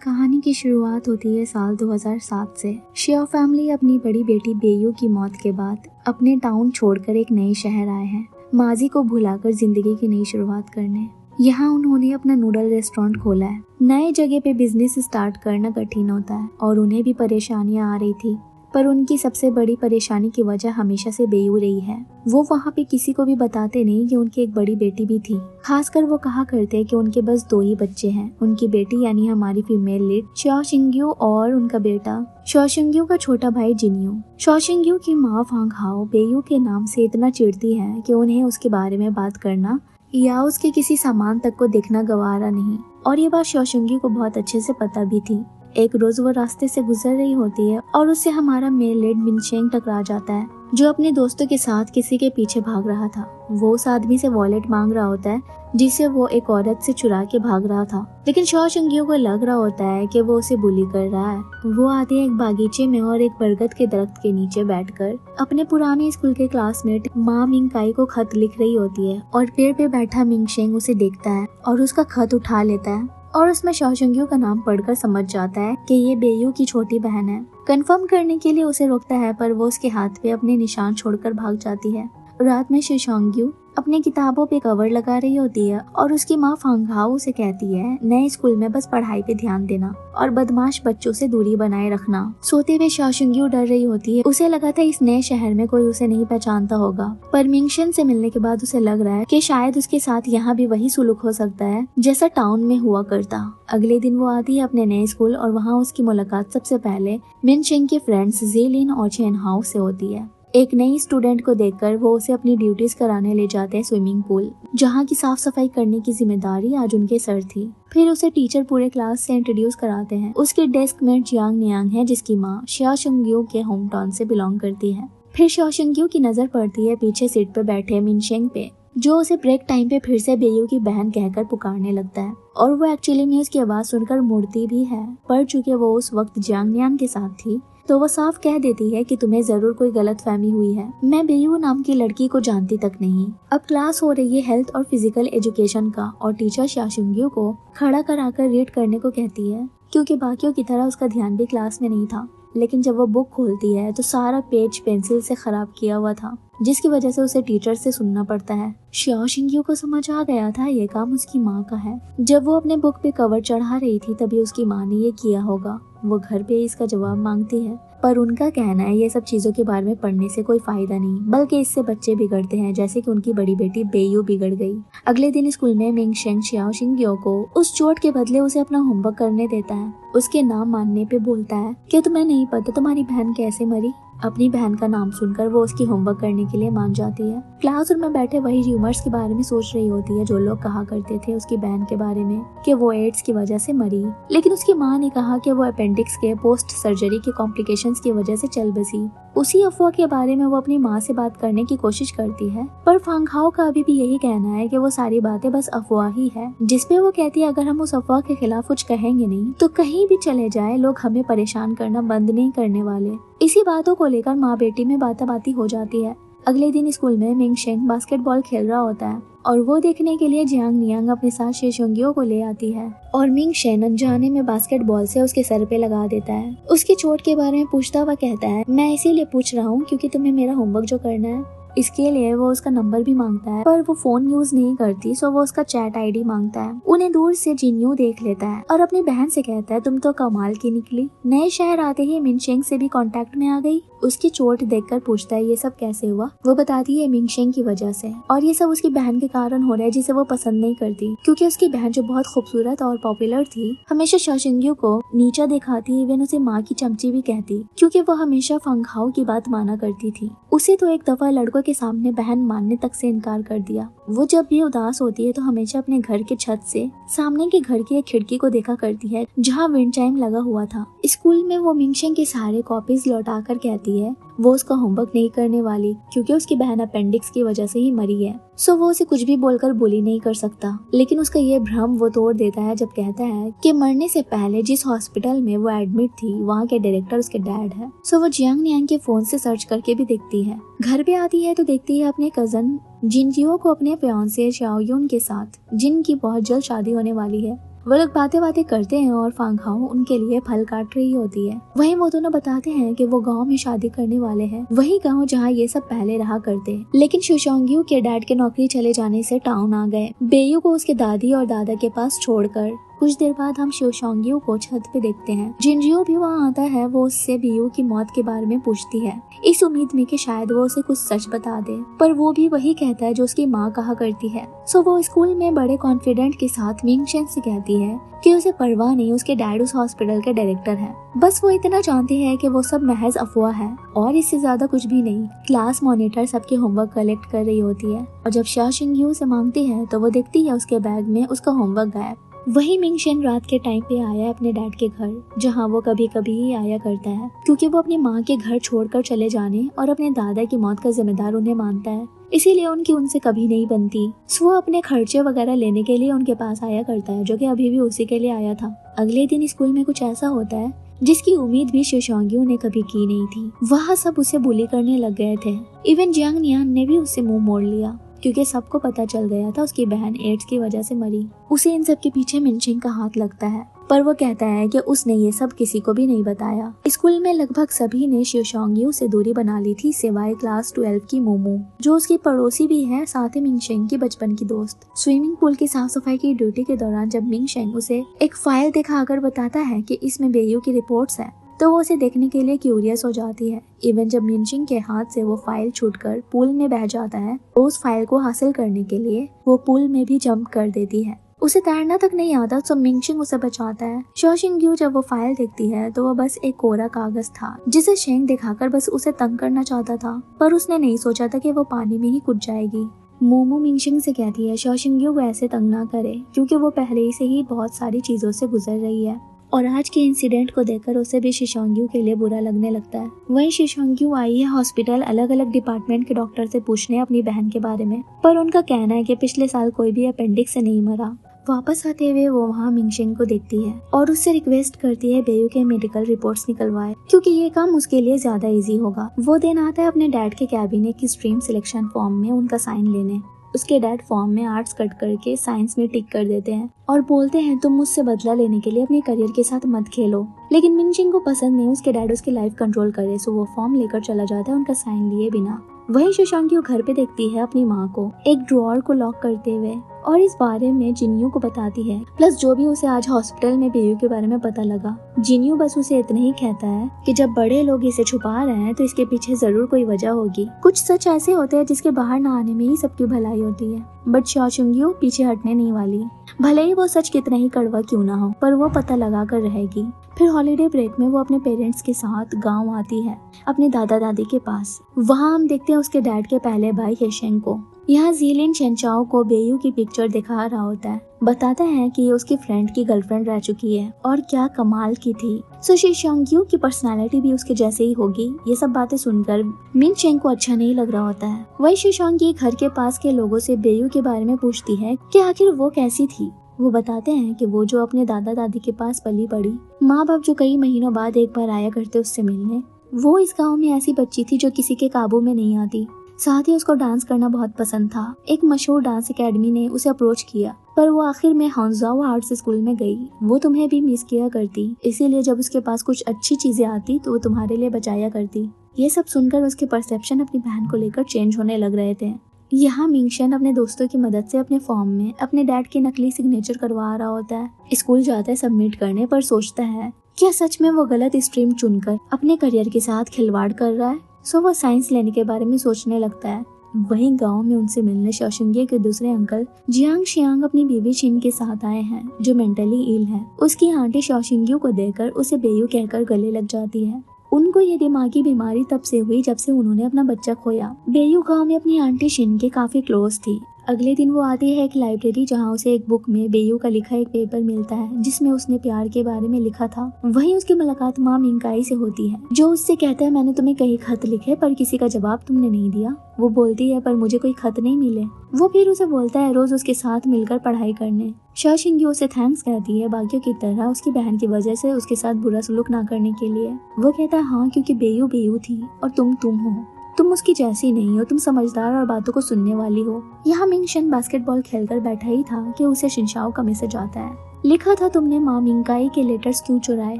कहानी की शुरुआत होती है साल 2007 से। शिया फैमिली अपनी बड़ी बेटी बेयू की मौत के बाद अपने टाउन छोड़कर एक नए शहर आए हैं, माजी को भुलाकर जिंदगी की नई शुरुआत करने। यहाँ उन्होंने अपना नूडल रेस्टोरेंट खोला है। नए जगह पे बिजनेस स्टार्ट करना कठिन होता है और उन्हें भी परेशानियां आ रही थी, पर उनकी सबसे बड़ी परेशानी की वजह हमेशा से बेयू रही है। वो वहाँ पे किसी को भी बताते नहीं कि उनकी एक बड़ी बेटी भी थी। खासकर वो कहा करते कि उनके बस 2 ही बच्चे हैं, उनकी बेटी यानी हमारी फीमेल लीड शॉ शिंग्यू और उनका बेटा शॉ शिंग्यू का छोटा भाई जिन्यू। शॉ शिंग्यू की माँ फांग हाओ बेयू के नाम से इतना चिढ़ती है कि उन्हें उसके बारे में बात करना या उसके किसी सामान तक को देखना गवारा नहीं, और ये बात शॉ शिंग्यू को बहुत अच्छे से पता भी थी। एक रोज वो रास्ते से गुजर रही होती है और उससे हमारा मेल लीड मिनशेंग टकरा जाता है, जो अपने दोस्तों के साथ किसी के पीछे भाग रहा था। वो उस आदमी से वॉलेट मांग रहा होता है जिसे वो एक औरत से चुरा के भाग रहा था, लेकिन शॉ शिंग्यू को लग रहा होता है कि वो उसे बुली कर रहा है। वो आते एक बागीचे में और एक बरगद के दरख्त के नीचे बैठकर अपने पुराने स्कूल के क्लासमेट माँ मिंगकाई को खत लिख रही होती है, और पेड़ पे बैठा मिंगशेंग उसे देखता है और उसका खत उठा लेता है और उसमें शॉ शिंग्यू का नाम पढ़कर समझ जाता है कि ये बेयू की छोटी बहन है। कंफर्म करने के लिए उसे रोकता है, पर वो उसके हाथ पे अपने निशान छोड़कर भाग जाती है। रात में शॉ शिंग्यू अपनी किताबों पे कवर लगा रही होती है और उसकी माँ फांग हाओ उसे कहती है नए स्कूल में बस पढ़ाई पे ध्यान देना और बदमाश बच्चों से दूरी बनाए रखना। सोते हुए शॉ शिंग्यू डर रही होती है। उसे लगा था इस नए शहर में कोई उसे नहीं पहचानता होगा, पर मिंगशेन से मिलने के बाद उसे लग रहा है कि शायद उसके साथ यहाँ भी वही सुलूक हो सकता है जैसा टाउन में हुआ करता। अगले दिन वो आती है अपने नए स्कूल और वहाँ उसकी मुलाकात सबसे पहले मिनशेंग के फ्रेंड्स जेलिन और चेन हाउ से होती है। एक नई स्टूडेंट को देखकर वो उसे अपनी ड्यूटीज कराने ले जाते हैं स्विमिंग पूल, जहाँ की साफ सफाई करने की जिम्मेदारी आज उनके सर थी। फिर उसे टीचर पूरे क्लास से इंट्रोड्यूस कराते हैं। उसके डेस्क में जियांग नियांग है, जिसकी माँ शॉ शिंग्यू के होम टाउन से बिलोंग करती है। फिर शॉ शिंग्यू की नजर पड़ती है पीछे सीट पे बैठे मिनशेंग पे, जो उसे ब्रेक टाइम पे फिर से बेयू की बहन कहकर पुकारने लगता है, और वो एक्चुअली में उसकी आवाज सुनकर मुड़ती भी है। पर चूंकि वो उस वक्त जियांग नियांग के साथ थी तो वो साफ कह देती है कि तुम्हें जरूर कोई गलतफहमी हुई है, मैं बेयू नाम की लड़की को जानती तक नहीं। अब क्लास हो रही है हेल्थ और फिजिकल एजुकेशन का, और टीचर शॉ शिंग्यू को खड़ा कराकर रीड करने को कहती है, क्योंकि बाकियों की तरह उसका ध्यान भी क्लास में नहीं था। लेकिन जब वो बुक खोलती है तो सारा पेज पेंसिल से खराब किया हुआ था, जिसकी वजह से उसे टीचर से सुनना पड़ता है। शॉ शिंग्यू को समझ आ गया था ये काम उसकी माँ का है। जब वो अपने बुक पे कवर चढ़ा रही थी तभी उसकी माँ ने ये किया होगा। वो घर पे इसका जवाब मांगती है, पर उनका कहना है ये सब चीजों के बारे में पढ़ने से कोई फायदा नहीं, बल्कि इससे बच्चे बिगड़ते हैं, जैसे कि उनकी बड़ी बेटी बेयू बिगड़ गई। अगले दिन स्कूल में मिंगशेंग शॉ शिंग्यू को उस चोट के बदले उसे अपना होमवर्क करने देता है। उसके नाम मानने पे बोलता है कि तुम्हें नहीं पता तुम्हारी बहन कैसे मरी। अपनी बहन का नाम सुनकर वो उसकी होमवर्क करने के लिए मान जाती है। क्लासरूम में बैठे वही र्यूमर्स के बारे में सोच रही होती है जो लोग कहा करते थे उसकी बहन के बारे में कि वो एड्स की वजह से मरी, लेकिन उसकी माँ ने कहा कि वो अपेंडिक्स के पोस्ट सर्जरी के कॉम्प्लिकेशंस की वजह से चल बसी। उसी अफवाह के बारे में वो अपनी माँ से बात करने की कोशिश करती है, पर फांग हाओ का अभी भी यही कहना है कि वो सारी बातें बस अफवाह ही है, जिसपे वो कहती है अगर हम उस अफवाह के खिलाफ कुछ कहेंगे नहीं तो कहीं भी चले जाए लोग हमें परेशान करना बंद नहीं करने वाले। इसी बातों को लेकर माँ बेटी में बाताबाती हो जाती है। अगले दिन स्कूल में मिंगशेंग बास्केटबॉल खेल रहा होता है और वो देखने के लिए जियांग नियांग अपने साथ शॉ शिंग्यू को ले आती है, और मिंगशेन अनजाने में बास्केटबॉल से उसके सर पे लगा देता है। उसकी चोट के बारे में पूछता हुआ कहता है मैं इसीलिए पूछ रहा हूँ क्योंकि तुम्हें मेरा होमवर्क जो करना है इसके लिए वो उसका नंबर भी मांगता है, पर वो फोन यूज नहीं करती, सो वो उसका चैट आईडी मांगता है। उन्हें दूर से जिन्यू देख लेता है और अपनी बहन से कहता है तुम तो कमाल की निकली। नए शहर आते ही मिनशेंग से भी कांटेक्ट में आ गई। उसकी चोट देखकर पूछता है ये सब कैसे हुआ। वो बताती है मिंगशेंग की वजह से, और ये सब उसकी बहन के कारण हो रहा है जिसे वो पसंद नहीं करती, क्योंकि उसकी बहन जो बहुत खूबसूरत और पॉपुलर थी हमेशा शॉ शिंग्यू को नीचा दिखाती, इवन उसे माँ की चमची भी कहती, क्योंकि वो हमेशा फांग हाओ की बात माना करती थी। उसे तो एक दफा लड़कों के सामने बहन मानने तक से इनकार कर दिया। वो जब भी उदास होती है तो हमेशा अपने घर के छत से सामने के घर की एक खिड़की को देखा करती है जहाँ विंड चाइम लगा हुआ था। स्कूल में वो मिंगशेंग के सारे कॉपीज लौटाकर कहती है वो उसका होमवर्क नहीं करने वाली, क्योंकि उसकी बहन अपेंडिक्स की वजह से ही मरी है, सो वो उसे कुछ भी बोलकर बुली नहीं कर सकता। लेकिन उसका ये भ्रम वो तोड़ देता है जब कहता है कि मरने से पहले जिस हॉस्पिटल में वो एडमिट थी वहाँ के डायरेक्टर उसके डैड है। सो वो जियांग नियांग के फोन से सर्च करके भी देखती है। घर पे आती है तो देखती है अपने कजन जिनजियो को अपने फियांसे शाओ यून के साथ, जिनकी बहुत जल्द शादी होने वाली है। वो लोग बातें बातें करते हैं और फांगहाओ उनके लिए फल काट रही होती है। वहीं वो दोनों बताते हैं कि वो गांव में शादी करने वाले हैं, वही गांव जहां ये सब पहले रहा करते। लेकिन शिशोंग्यू के डैड के नौकरी चले जाने से टाउन आ गए, बेयू को उसके दादी और दादा के पास छोड़कर। कुछ देर बाद हम शिशोंग्यू को छत पे देखते हैं। जिनजियो भी वहाँ आता है। वो उससे बेयू की मौत के बारे में पूछती है, इस उम्मीद में कि शायद वो उसे कुछ सच बता दे, पर वो भी वही कहता है जो उसकी माँ कहा करती है। सो वो स्कूल में बड़े कॉन्फिडेंट के साथ मिंगशेन से कहती है कि उसे परवाह नहीं, उसके डैड उस हॉस्पिटल के डायरेक्टर हैं। बस वो इतना जानती है कि वो सब महज अफवाह है और इससे ज्यादा कुछ भी नहीं। क्लास मॉनिटर सबके होमवर्क कलेक्ट कर रही होती है और जब शाओशिंग्यू से मांगती है तो वो देखती है उसके बैग में उसका होमवर्क गायब। वही मिंगशेन रात के टाइम पे आया अपने डैड के घर, जहाँ वो कभी कभी ही आया करता है, क्योंकि वो अपनी माँ के घर छोड़कर चले जाने और अपने दादा की मौत का जिम्मेदार उन्हें मानता है, इसीलिए उनकी उनसे कभी नहीं बनती। सो वो अपने खर्चे वगैरह लेने के लिए उनके पास आया करता है, जो कि अभी भी उसी के लिए आया था। अगले दिन स्कूल में कुछ ऐसा होता है जिसकी उम्मीद भी शिशोंग्यू ने कभी की नहीं थी। वहाँ सब उसे बुली करने लग गए थे। इवन जियांग नियान ने भी उससे मुंह मोड़ लिया, क्योंकि सबको पता चल गया था उसकी बहन एड्स की वजह से मरी। उसे इन सब के पीछे मिनशिंग का हाथ लगता है, पर वो कहता है कि उसने ये सब किसी को भी नहीं बताया। स्कूल में लगभग सभी ने शिशोंग्यू से दूरी बना ली थी, सिवाय क्लास 12 की मोमो, जो उसकी पड़ोसी भी है, साथ ही मिंगशेंग की बचपन की दोस्त। स्विमिंग पूल की साफ सफाई की ड्यूटी के दौरान जब मिंगशेंग उसे एक फाइल दिखाकर बताता है कि इसमें बेयू की रिपोर्ट्स हैं, तो वो उसे देखने के लिए क्यूरियस हो जाती है। इवन जब मिंशिंग के हाथ से वो फाइल छूटकर पूल में बह जाता है, तो उस फाइल को हासिल करने के लिए वो पूल में भी जंप कर देती है। उसे तैरना तक नहीं आता, तो मिंशिंग उसे बचाता है। शाओशिंग्यू जब वो फाइल देखती है तो वो बस एक कोरा कागज था, जिसे शेंग दिखाकर बस उसे तंग करना चाहता था, पर उसने नहीं सोचा था कि वो पानी में ही कूद जाएगी। मोमो मिंशिंग से कहती है शाओशिंग्यू को ऐसे तंग ना करे, क्योंकि वो पहले ही से ही बहुत सारी चीजों से गुजर रही है और आज के इंसिडेंट को देखकर उसे भी शिशोंग्यू के लिए बुरा लगने लगता है। वहीं शिशोंग्यू आई है हॉस्पिटल अलग अलग डिपार्टमेंट के डॉक्टर से पूछने अपनी बहन के बारे में, पर उनका कहना है कि पिछले साल कोई भी अपेंडिक्स से नहीं मरा। वापस आते हुए वो वहाँ मिंगशेंग को देखती है और उससे रिक्वेस्ट करती है बेयू के मेडिकल रिपोर्ट्स निकलवाए, क्योंकि ये काम उसके लिए ज्यादा इजी होगा। वो दिन आता है अपने डैड के कैबिनेट की स्ट्रीम सिलेक्शन फॉर्म में उनका साइन लेने। उसके डैड फॉर्म में आर्ट्स कट करके साइंस में टिक कर देते हैं और बोलते हैं तुम मुझसे बदला लेने के लिए अपने करियर के साथ मत खेलो। लेकिन मिंगशिंग को पसंद नहीं उसके डैड उसकी लाइफ कंट्रोल करे, सो वो फॉर्म लेकर चला जाता है उनका साइन लिए बिना। वहीं शिशोंग्यू घर पे देखती है अपनी माँ को एक ड्रॉअर को लॉक करते हुए और इस बारे में जिन्यू को बताती है, प्लस जो भी उसे आज हॉस्पिटल में बेयू के बारे में पता लगा। जिन्यू बस उसे इतना ही कहता है कि जब बड़े लोग इसे छुपा रहे हैं तो इसके पीछे जरूर कोई वजह होगी। कुछ सच ऐसे होते हैं जिसके बाहर न आने में ही सबकी भलाई होती है, बट शाओशिंग्यू पीछे हटने नहीं वाली। भले ही वो सच कितना ही कड़वा क्यों ना हो, पर वो पता लगा कर रहेगी। फिर हॉलीडे ब्रेक में वो अपने पेरेंट्स के साथ गांव आती है, अपने दादा दादी के पास। वहाँ हम देखते हैं उसके डैड के पहले भाई हेशेंग को। यहाँ जीलिन शेंचाओ को बेयू की पिक्चर दिखा रहा होता है, बताता है कि ये उसकी फ्रेंड की गर्लफ्रेंड रह चुकी है और क्या कमाल की थी। सो शिशोंग्यू की पर्सनालिटी भी उसके जैसे ही होगी। ये सब बातें सुनकर मिंगशेंग को अच्छा नहीं लग रहा होता है। वही शिशोंग्यू घर के पास के लोगों से बेयू के बारे में पूछती है कि आखिर वो कैसी थी। वो बताते हैं कि वो जो अपने दादा दादी के पास पली बड़ी, माँ बाप जो कई महीनों बाद एक बार आया करते उससे मिलने, वो इस गांव में ऐसी बच्ची थी जो किसी के काबू में नहीं आती। साथ ही उसको डांस करना बहुत पसंद था। एक मशहूर डांस एकेडमी ने उसे अप्रोच किया, पर वो आखिर में हांजाओ आर्ट्स स्कूल में गई। वो तुम्हें भी मिस किया करती, इसीलिए जब उसके पास कुछ अच्छी चीजें आती तो वो तुम्हारे लिए बचाया करती। ये सब सुनकर उसके परसेप्शन अपनी बहन को लेकर चेंज होने लग रहे थे। यहाँ मिंगशन अपने दोस्तों की मदद से अपने फॉर्म में अपने डैड की नकली सिग्नेचर करवा रहा होता है। स्कूल जाता है सबमिट करने, पर सोचता है क्या सच में वो गलत स्ट्रीम चुनकर अपने करियर के साथ खिलवाड़ कर रहा है। सो वो साइंस लेने के बारे में सोचने लगता है। वहीं गांव में उनसे मिलने शाओशिंग्यू के दूसरे अंकल जियांग शियांग अपनी बीवी छिन के साथ आए हैं, जो मेंटली इल है। उसकी आंटी शाओशिंग्यू को देखकर उसे बेयू कहकर गले लग जाती है। उनको ये दिमागी बीमारी तब से हुई जब से उन्होंने अपना बच्चा खोया। बेयू गांव में अपनी आंटी शिन के काफी क्लोज थी। अगले दिन वो आती है एक लाइब्रेरी, जहाँ उसे एक बुक में बेयू का लिखा एक पेपर मिलता है जिसमें उसने प्यार के बारे में लिखा था। वहीं उसकी मुलाकात माँ मिंकाई से होती है, जो उससे कहता है मैंने तुम्हें कई खत लिखे पर किसी का जवाब तुमने नहीं दिया। वो बोलती है पर मुझे कोई खत नहीं मिले। वो फिर उसे बोलता है रोज उसके साथ मिलकर पढ़ाई करने। शाओशिंग्यू उसे थैंक्स कहती है, बाकियों की तरह उसकी बहन की वजह से उसके साथ बुरा सलूक ना करने के लिए। वो कहता है हाँ, क्योंकि बेयू बेयू थी और तुम हो। तुम उसकी जैसी नहीं हो, तुम समझदार और बातों को सुनने वाली हो। यहाँ मिंगशन बास्केटबॉल खेलकर बैठा ही था कि उसे शिनशाओ का मैसेज आता है। लिखा था, तुमने माँ मिंकाई के लेटर्स क्यों चुराए?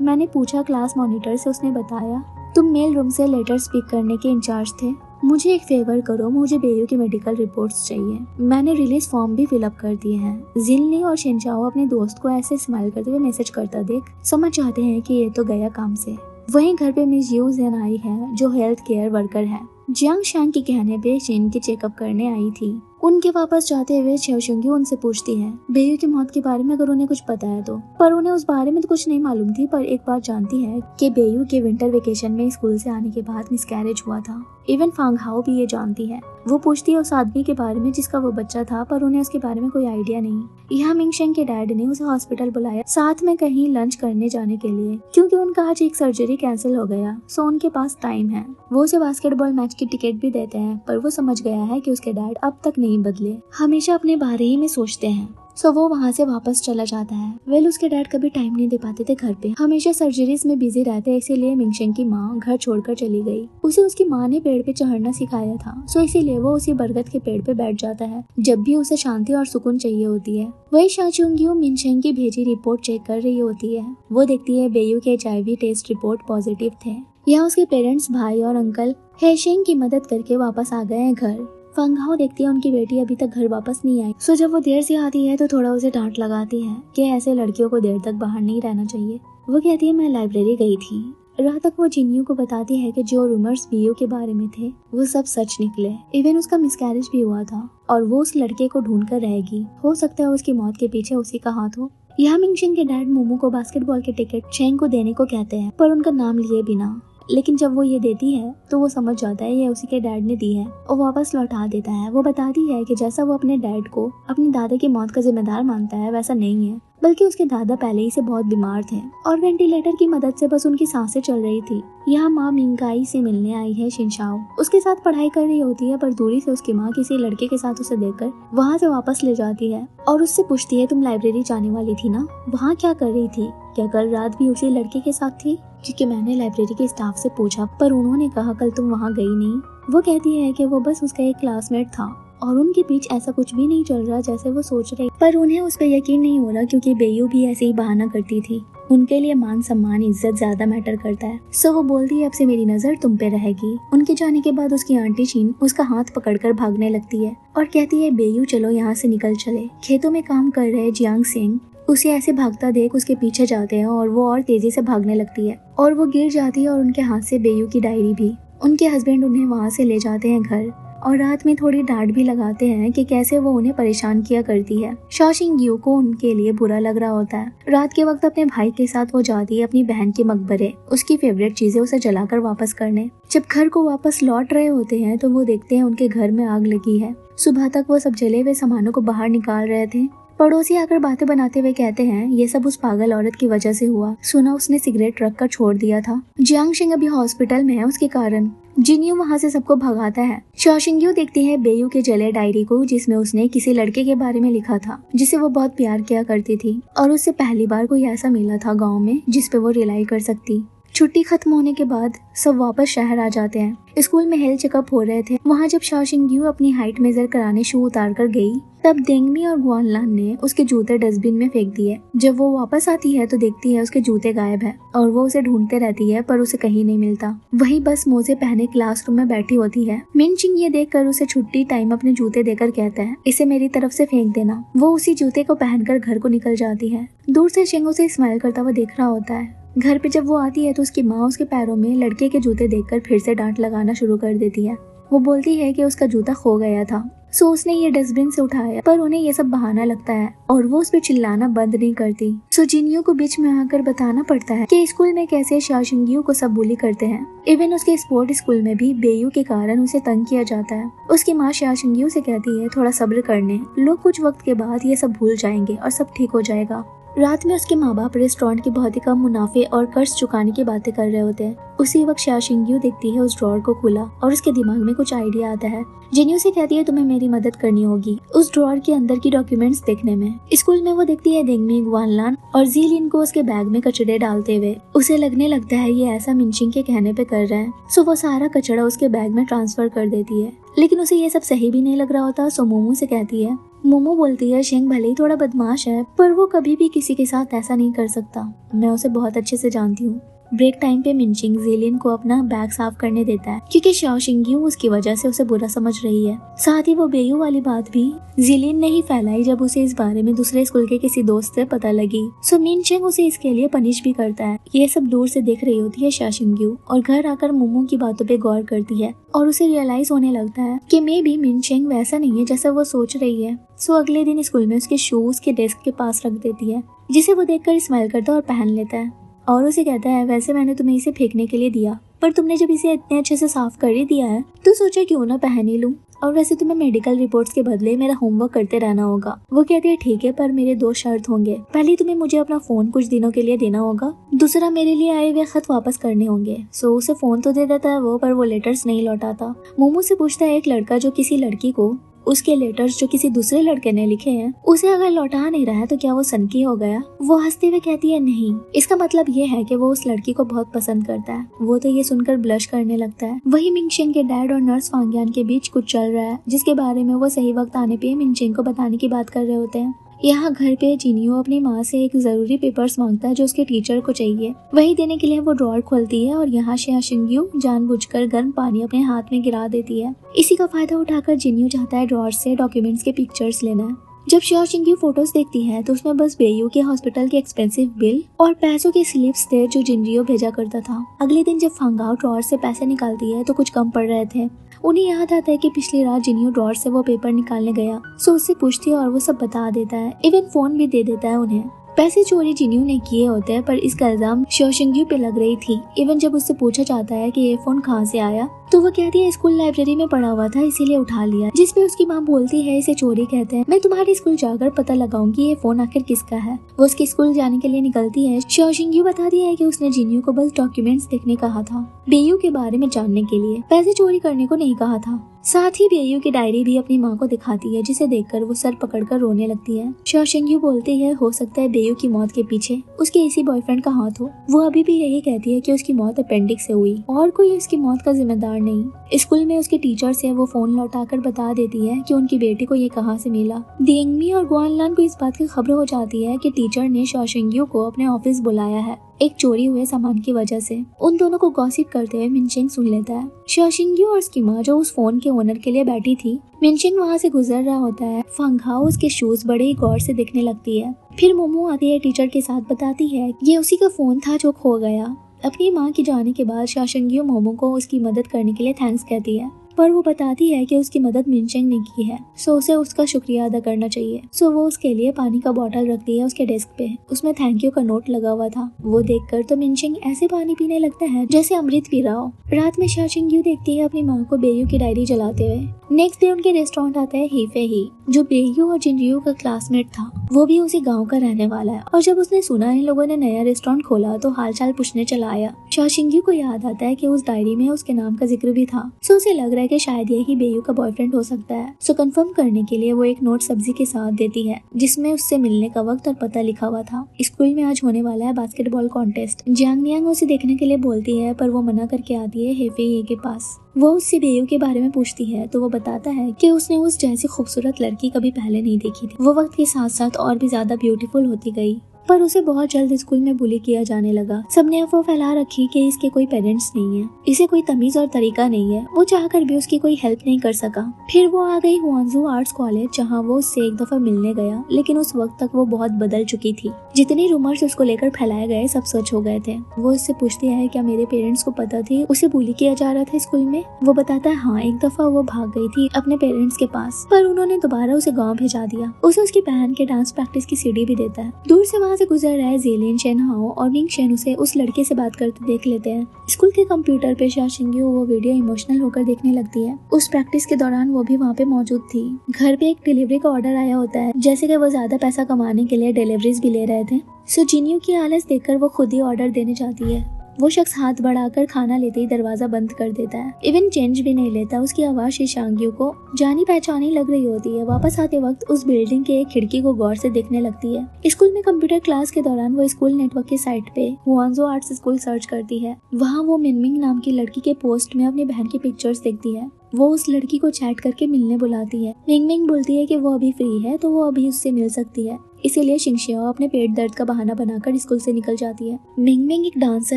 मैंने पूछा क्लास मॉनिटर से, उसने बताया तुम मेल रूम से लेटर्स पिक करने के इंचार्ज थे। मुझे एक फेवर करो, मुझे बेयू की मेडिकल रिपोर्ट्स चाहिए। मैंने रिलीज फॉर्म भी फिलअप कर दिए हैं। जिनली और शिनचाओ अपने दोस्त को ऐसे स्माइल करते हुए मैसेज करता देख समझ जाते हैं कि ये तो गया काम से। वहीं घर पे मिस यू जेन आई है जो हेल्थ केयर वर्कर है। जियांग शांग के कहने पे चिन की चेकअप करने आई थी। उनके वापस जाते हुए च्योशुंग्यू उनसे पूछती है बेयू की मौत के बारे में अगर उन्हें कुछ पता है तो। पर उन्हें उस बारे में तो कुछ नहीं मालूम थी, पर एक बात जानती है कि बेयू के विंटर वेकेशन में स्कूल से आने के बाद मिसकैरेज हुआ था। इवन फांग हाओ भी ये जानती है। वो पूछती है उस आदमी के बारे में जिसका वो बच्चा था, पर उन्हें उसके बारे में कोई आइडिया नहीं। यहाँ मिंगशेंग के डैड ने उसे हॉस्पिटल बुलाया साथ में कहीं लंच करने जाने के लिए, क्योंकि उनका आज एक सर्जरी कैंसिल हो गया, सो उनके पास टाइम है। वो उसे बास्केटबॉल मैच की टिकट भी देते हैं, पर वो समझ गया है कि उसके डैड अब तक नहीं बदले, हमेशा अपने बारे ही में सोचते हैं। सो वो वहाँ से वापस चला जाता है। वेल उसके डैड कभी टाइम नहीं दे पाते थे घर पे, हमेशा सर्जरीज में बिजी रहते, इसीलिए मिंगशेंग की माँ घर छोड़कर चली गई। उसे उसकी माँ ने पेड़ पे चढ़ना सिखाया था, सो इसीलिए वो उसी बरगद के पेड़ पे बैठ जाता है जब भी उसे शांति और सुकून चाहिए होती है। वही शाचुंग्यू मिंगशेंग की भेजी रिपोर्ट चेक कर रही होती है। वो देखती है बेयू के HIV टेस्ट रिपोर्ट पॉजिटिव थे। यहाँ उसके पेरेंट्स, भाई और अंकल हेशेंग की मदद करके वापस आ गए हैं घर। फांग हाओ देखती है उनकी बेटी अभी तक घर वापस नहीं आई। सो जब वो देर से आती है तो थोड़ा उसे डांट लगाती है कि ऐसे लड़कियों को देर तक बाहर नहीं रहना चाहिए। वो कहती है मैं लाइब्रेरी गई थी। रात तक वो जिन्यू को बताती है कि जो रूमर्स बेयू के बारे में थे वो सब सच निकले। इवन उसका मिसकैरेज भी हुआ था और वो उस लड़के को ढूंढ कर रहेगी। हो सकता है उसकी मौत के पीछे उसी का हाथ हो। यहाँ मिंगशेंग के डैड मोमो को बास्केटबॉल के टिकट चेंग को देने को कहते हैं, पर उनका नाम लिए बिना। लेकिन जब वो ये देती है तो वो समझ जाता है ये उसी के डैड ने दी है और वापस लौटा देता है। वो बताती है कि जैसा वो अपने डैड को अपने दादा की मौत का जिम्मेदार मानता है वैसा नहीं है, बल्कि उसके दादा पहले ही से बहुत बीमार थे और वेंटिलेटर की मदद से बस उनकी सांसें चल रही थी। यहाँ माँ मिंकाई से मिलने आई है शिनशाओ, उसके साथ पढ़ाई कर रही होती है, पर दूरी से उसकी माँ किसी लड़के के साथ उसे देखकर वहाँ से वापस ले जाती है और उससे पूछती है तुम लाइब्रेरी जाने वाली थी ना, वहाँ क्या कर रही थी? क्या कल रात भी उसी लड़के के साथ थी? क्योंकि मैंने लाइब्रेरी के स्टाफ से पूछा पर उन्होंने कहा कल तुम वहाँ गई नहीं। वो कहती है कि वो बस उसका एक क्लासमेट था और उनके बीच ऐसा कुछ भी नहीं चल रहा जैसे वो सोच रही, पर उन्हें उस पर यकीन नहीं हो रहा क्योंकि बेयू भी ऐसे ही बहाना करती थी। उनके लिए मान सम्मान इज्जत ज्यादा मैटर करता है। सो वो बोलती है अब से मेरी नजर तुम पे रहेगी। उनके जाने के बाद उसकी आंटी चीन उसका हाथ पकड़कर भागने लगती है और कहती है बेयू चलो यहाँ से निकल चले। खेतों में काम कर रहे जियांग सिंह उसे ऐसे भागता देख उसके पीछे जाते हैं और वो और तेजी से भागने लगती है और वो गिर जाती है और उनके हाथ से बेयू की डायरी भी। उनके हस्बैंड उन्हें वहाँ से ले जाते हैं घर और रात में थोड़ी डांट भी लगाते हैं कि कैसे वो उन्हें परेशान किया करती है। शाओशिंग्यू को उनके लिए बुरा लग रहा होता है। रात के वक्त अपने भाई के साथ वो जाती है अपनी बहन के मकबरे उसकी फेवरेट चीजें उसे जलाकर वापस करने। जब घर को वापस लौट रहे होते हैं तो वो देखते हैं उनके घर में आग लगी है। सुबह तक वो सब जले हुए सामानों को बाहर निकाल रहे थे। पड़ोसी आकर बातें बनाते हुए कहते हैं ये सब उस पागल औरत की वजह से हुआ, सुना उसने सिगरेट रख कर छोड़ दिया था। जियांग शिंग अभी हॉस्पिटल में है उसके कारण। जिन्यू वहाँ से सबको भगाता है। शाओशिंग्यू देखती है बेयू के जले डायरी को जिसमें उसने किसी लड़के के बारे में लिखा था जिसे वो बहुत प्यार किया करती थी और उससे पहली बार कोई ऐसा मिला था गाँव में जिस पे वो रिलाई कर सकती। छुट्टी खत्म होने के बाद सब वापस शहर आ जाते हैं। स्कूल में हेल्थ चेकअप हो रहे थे। वहाँ जब शाओशिंग्यू अपनी हाइट मेजर कराने शू उतार कर गई तब देंगमी और गुआनलान ने उसके जूते डस्टबिन में फेंक दिए। जब वो वापस आती है तो देखती है उसके जूते गायब है और वो उसे ढूंढते रहती है पर उसे कहीं नहीं मिलता। वही बस मोजे पहने क्लासरूम में बैठी होती है। मिनचिंग ये देखकर उसे छुट्टी टाइम अपने जूते देकर कहता है इसे मेरी तरफ से फेंक देना। वो उसी जूते को पहनकर घर को निकल जाती है। दूर से शिंग उसे स्माइल करता हुआ देख रहा होता है। घर पे जब वो आती है तो उसकी माँ उसके पैरों में लड़के के जूते देखकर फिर से डांट लगाना शुरू कर देती है। वो बोलती है कि उसका जूता खो गया था, सो उसने ये डस्टबिन से उठाया, पर उन्हें ये सब बहाना लगता है और वो उस पर चिल्लाना बंद नहीं करती। सो जिन्यू को बीच में आकर बताना पड़ता है कि स्कूल में कैसे शाओशिंग्यू को सब बुली करते हैं। इवन उसके स्पोर्ट स्कूल में भी बेयू के कारण उसे तंग किया जाता है। उसकी माँ शाओशिंग्यू से कहती है थोड़ा सब्र करने, लोग कुछ वक्त के बाद ये सब भूल जाएंगे और सब ठीक हो जाएगा। रात में उसके माँ बाप रेस्टोरेंट के बहुत ही कम मुनाफे और कर्ज चुकाने की बातें कर रहे होते हैं। उसी वक्त शा शिंग्यू देखती है उस ड्रॉर को खुला और उसके दिमाग में कुछ आइडिया आता है। जिन्यू से कहती है तुम्हें मेरी मदद करनी होगी उस ड्रॉर के अंदर की डॉक्यूमेंट्स देखने में। स्कूल में वो देखती है देंगमी, ग्वानलान और जीलिन को उसके बैग में कचड़े डालते हुए। उसे लगने लगता है ये ऐसा मिनचिंग के कहने पे कर रहा है, सो वो सारा कचड़ा उसके बैग में ट्रांसफर कर देती है। लेकिन उसे ये सब सही भी नहीं लग रहा होता, सो मोमो से कहती है। मोमो बोलती है शेंग भले ही थोड़ा बदमाश है पर वो कभी भी किसी के साथ ऐसा नहीं कर सकता, मैं उसे बहुत अच्छे से जानती हूँ। ब्रेक टाइम पे मिनचिंग जीलिन को अपना बैग साफ करने देता है क्योंकि शाओ शिंग्यू उसकी वजह से उसे बुरा समझ रही है। साथ ही वो बेयू वाली बात भी जीलिन ने ही फैलाई जब उसे इस बारे में दूसरे स्कूल के किसी दोस्त से पता लगी। सो मिनचिंग उसे इसके लिए पनिश भी करता है। ये सब दूर से देख रही होती है शाओ शिंग्यू और घर आकर मोमो की बातों पे गौर करती है और उसे रियलाइज होने लगता है कि मे बी मिनचिंग वैसा नहीं है जैसा वो सोच रही है। सो अगले दिन स्कूल में उसके शूज के डेस्क के पास रख देती है जिसे वो देखकर स्माइल करता है और पहन लेता है और उसे कहता है वैसे मैंने तुम्हें इसे फेंकने के लिए दिया पर तुमने जब इसे इतने अच्छे से साफ कर ही दिया है तो सोचा क्यों ना पहन ही लूं। और वैसे तुम्हें मेडिकल रिपोर्ट्स के बदले मेरा होमवर्क करते रहना होगा। वो कहती है ठीक है पर मेरे 2 शर्त होंगे। पहली तुम्हें मुझे अपना फोन कुछ दिनों के लिए देना होगा, दूसरा मेरे लिए आए हुए खत वापस करने होंगे। सो उसे फोन तो दे देता है वो, पर वो लेटर्स नहीं लौटाता। मोमो से पूछता है एक लड़का जो किसी लड़की को उसके लेटर्स जो किसी दूसरे लड़के ने लिखे हैं उसे अगर लौटा नहीं रहा है तो क्या वो सनकी हो गया। वो हंसते हुए कहती है नहीं, इसका मतलब ये है कि वो उस लड़की को बहुत पसंद करता है। वो तो ये सुनकर ब्लश करने लगता है। वही मिंगशेन के डैड और नर्स फांगियान के बीच कुछ चल रहा है जिसके बारे में वो सही वक्त आने पे मिंगशेन को बताने की बात कर रहे होते हैं। यहाँ घर पे जिनियो अपनी माँ से एक जरूरी पेपर्स मांगता है जो उसके टीचर को चाहिए। वही देने के लिए वो ड्रॉर खोलती है और यहाँ शा शिंग्यू जानबूझकर गर्म पानी अपने हाथ में गिरा देती है। इसी का फायदा उठाकर जिनियो चाहता है ड्रॉर से डॉक्यूमेंट्स के पिक्चर्स लेना। जब शा शिंग्यू फोटोज देखती है तो उसमें बस बेयू के हॉस्पिटल के एक्सपेंसिव बिल और पैसों के स्लिप्स थे जो जिनरियो भेजा करता था। अगले दिन जब फांगाओ ड्रॉर से पैसे निकालती है तो कुछ कम पड़ रहे थे। उन्हें याद आता है कि पिछली रात जिनियो ड्रॉर से वो पेपर निकालने गया। सो उससे पूछती है और वो सब बता देता है, इवन फोन भी दे देता है उन्हें। पैसे चोरी जिनियो ने किए होते हैं पर इसका इल्जाम शा शिंग्यू पे लग रही थी। इवन जब उससे पूछा जाता है कि ये फोन कहाँ से आया तो वो कहती है स्कूल लाइब्रेरी में पड़ा हुआ था इसीलिए उठा लिया, जिसपे उसकी माँ बोलती है इसे चोरी कहते हैं, मैं तुम्हारे स्कूल जाकर पता लगाऊंगी ये फोन आखिर किसका है। वो उसके स्कूल जाने के लिए निकलती है। शा शिंग्यू बताती है कि उसने जिनियो को बस डॉक्यूमेंट्स देखने कहा था, बेयू के बारे में जानने के लिए, पैसे चोरी करने को नहीं कहा था। साथ ही बेयू की डायरी भी अपनी माँ को दिखाती है जिसे देखकर वो सर पकड़कर रोने लगती है। शा शिंग्यू बोलती है हो सकता है बेयू की मौत के पीछे उसके इसी बॉयफ्रेंड का हाथ हो। वो अभी भी यही कहती है कि उसकी मौत अपेंडिक्स से हुई और कोई उसकी मौत का जिम्मेदार नहीं। स्कूल में उसके टीचर से वो फोन लौटाकर बता देती है कि उनकी बेटी को ये कहाँ से मिला। देंगमी और ग्वानलान को इस बात की खबर हो जाती है कि टीचर ने शा शिंग्यू को अपने ऑफिस बुलाया है एक चोरी हुए सामान की वजह से। उन दोनों को गॉसिप करते हुए मिनचिंग सुन लेता है। शा शिंग्यू और उसकी माँ जो उस फोन के ओनर के लिए बैठी थी, मिनचिंग वहाँ से गुजर रहा होता है। फांगहाओ उसके शूज बड़े ही गौर से देखने लगती है। फिर मोमो आती है टीचर के साथ, बताती है ये उसी का फोन था जो खो गया। अपनी माँ के जाने के बाद शा शिंग्यू मोमो को उसकी मदद करने के लिए थैंक्स कहती है पर वो बताती है कि उसकी मदद मिनचिंग ने की है, सो उसे उसका शुक्रिया अदा करना चाहिए। सो वो उसके लिए पानी का बोतल रखती है उसके डेस्क पे, उसमें थैंक यू का नोट लगा हुआ था। वो देखकर तो मिनचिंग ऐसे पानी पीने लगता है जैसे अमृत पी रहा हो। रात में शा शिंग्यू देखती है अपनी माँ को बेयू की डायरी जलाते हुए। नेक्स्ट डे उनके रेस्टोरेंट आता है हीफे ही, जो बेयू और जिनरियो का क्लासमेट था। वो भी उसी गांव का रहने वाला है और जब उसने सुना इन लोगों ने नया रेस्टोरेंट खोला तो हालचाल पूछने चला आया। शा शिंग्यू को याद आता है कि उस डायरी में उसके नाम का जिक्र भी था। सो उसे लग रहा है कि शायद यही बेयू का बॉयफ्रेंड हो सकता है। सो कंफर्म करने के लिए वो एक नोट सब्जी के साथ देती है जिसमें उससे मिलने का वक्त और पता लिखा हुआ था। स्कूल में आज होने वाला है बास्केटबॉल कॉन्टेस्ट। जियांग नियांग उसे देखने के लिए बोलती है पर वो मना करके आती है हेफे के पास। वो उससे बेयू के बारे में पूछती है तो वो बताता है कि उसने उस जैसी खूबसूरत लड़की कभी पहले नहीं देखी थी। वो वक्त के साथ साथ और भी ज्यादा ब्यूटीफुल होती गई पर उसे बहुत जल्द स्कूल में बुली किया जाने लगा। सबने अफवाह फैला रखी कि इसके कोई पेरेंट्स नहीं है, इसे कोई तमीज और तरीका नहीं है। वो चाहकर भी उसकी कोई हेल्प नहीं कर सका। फिर वो आ गई हुआंजू आर्ट्स कॉलेज जहाँ वो उससे एक दफा मिलने गया, लेकिन उस वक्त तक वो बहुत बदल चुकी थी। जितने रूमर्स उसको लेकर फैलाए गए सब सच हो गए थे। वो उससे पूछती है क्या मेरे पेरेंट्स को पता थी उसे बुली किया जा रहा था स्कूल में। वो बताता है हाँ, एक दफा वो भाग गई थी अपने पेरेंट्स के पास पर उन्होंने दोबारा उसे गाँव भेजा दिया। उसे उसकी बहन के डांस प्रैक्टिस की सीडी भी देता है। दूर से वहाँ वहाँ से गुजर रहा है जेलिन, शेन हाओ और मिंग शेन उसे उस लड़के से बात करते देख लेते हैं। स्कूल के कंप्यूटर पे शा शिंग्यू वो वीडियो इमोशनल होकर देखने लगती है। उस प्रैक्टिस के दौरान वो भी वहाँ पे मौजूद थी। घर पे एक डिलीवरी का ऑर्डर आया होता है, जैसे कि वो ज्यादा पैसा कमाने के लिए डिलीवरीज भी ले रहे थे। सो जिन्यू की आलस देखकर वो खुद ही ऑर्डर देने जाती है। वो शख्स हाथ बढ़ाकर खाना लेते ही दरवाजा बंद कर देता है, इवन चेंज भी नहीं लेता। उसकी आवाज शीशांग्यू को जानी पहचानी लग रही होती है। वापस आते वक्त उस बिल्डिंग के एक खिड़की को गौर से देखने लगती है। स्कूल में कंप्यूटर क्लास के दौरान वो स्कूल नेटवर्क की साइट पे हुआंजो आर्ट्स स्कूल सर्च करती है। वहाँ वो मिनमिंग नाम की लड़की के पोस्ट में अपनी बहन की पिक्चर्स देखती है। वो उस लड़की को चैट करके मिलने बुलाती है। मिंगमिंग बोलती है कि वो अभी फ्री है तो वो अभी उससे मिल सकती है। इसीलिए शिंगशियाओ अपने पेट दर्द का बहाना बनाकर स्कूल से निकल जाती है। मिंगमिंग एक डांसर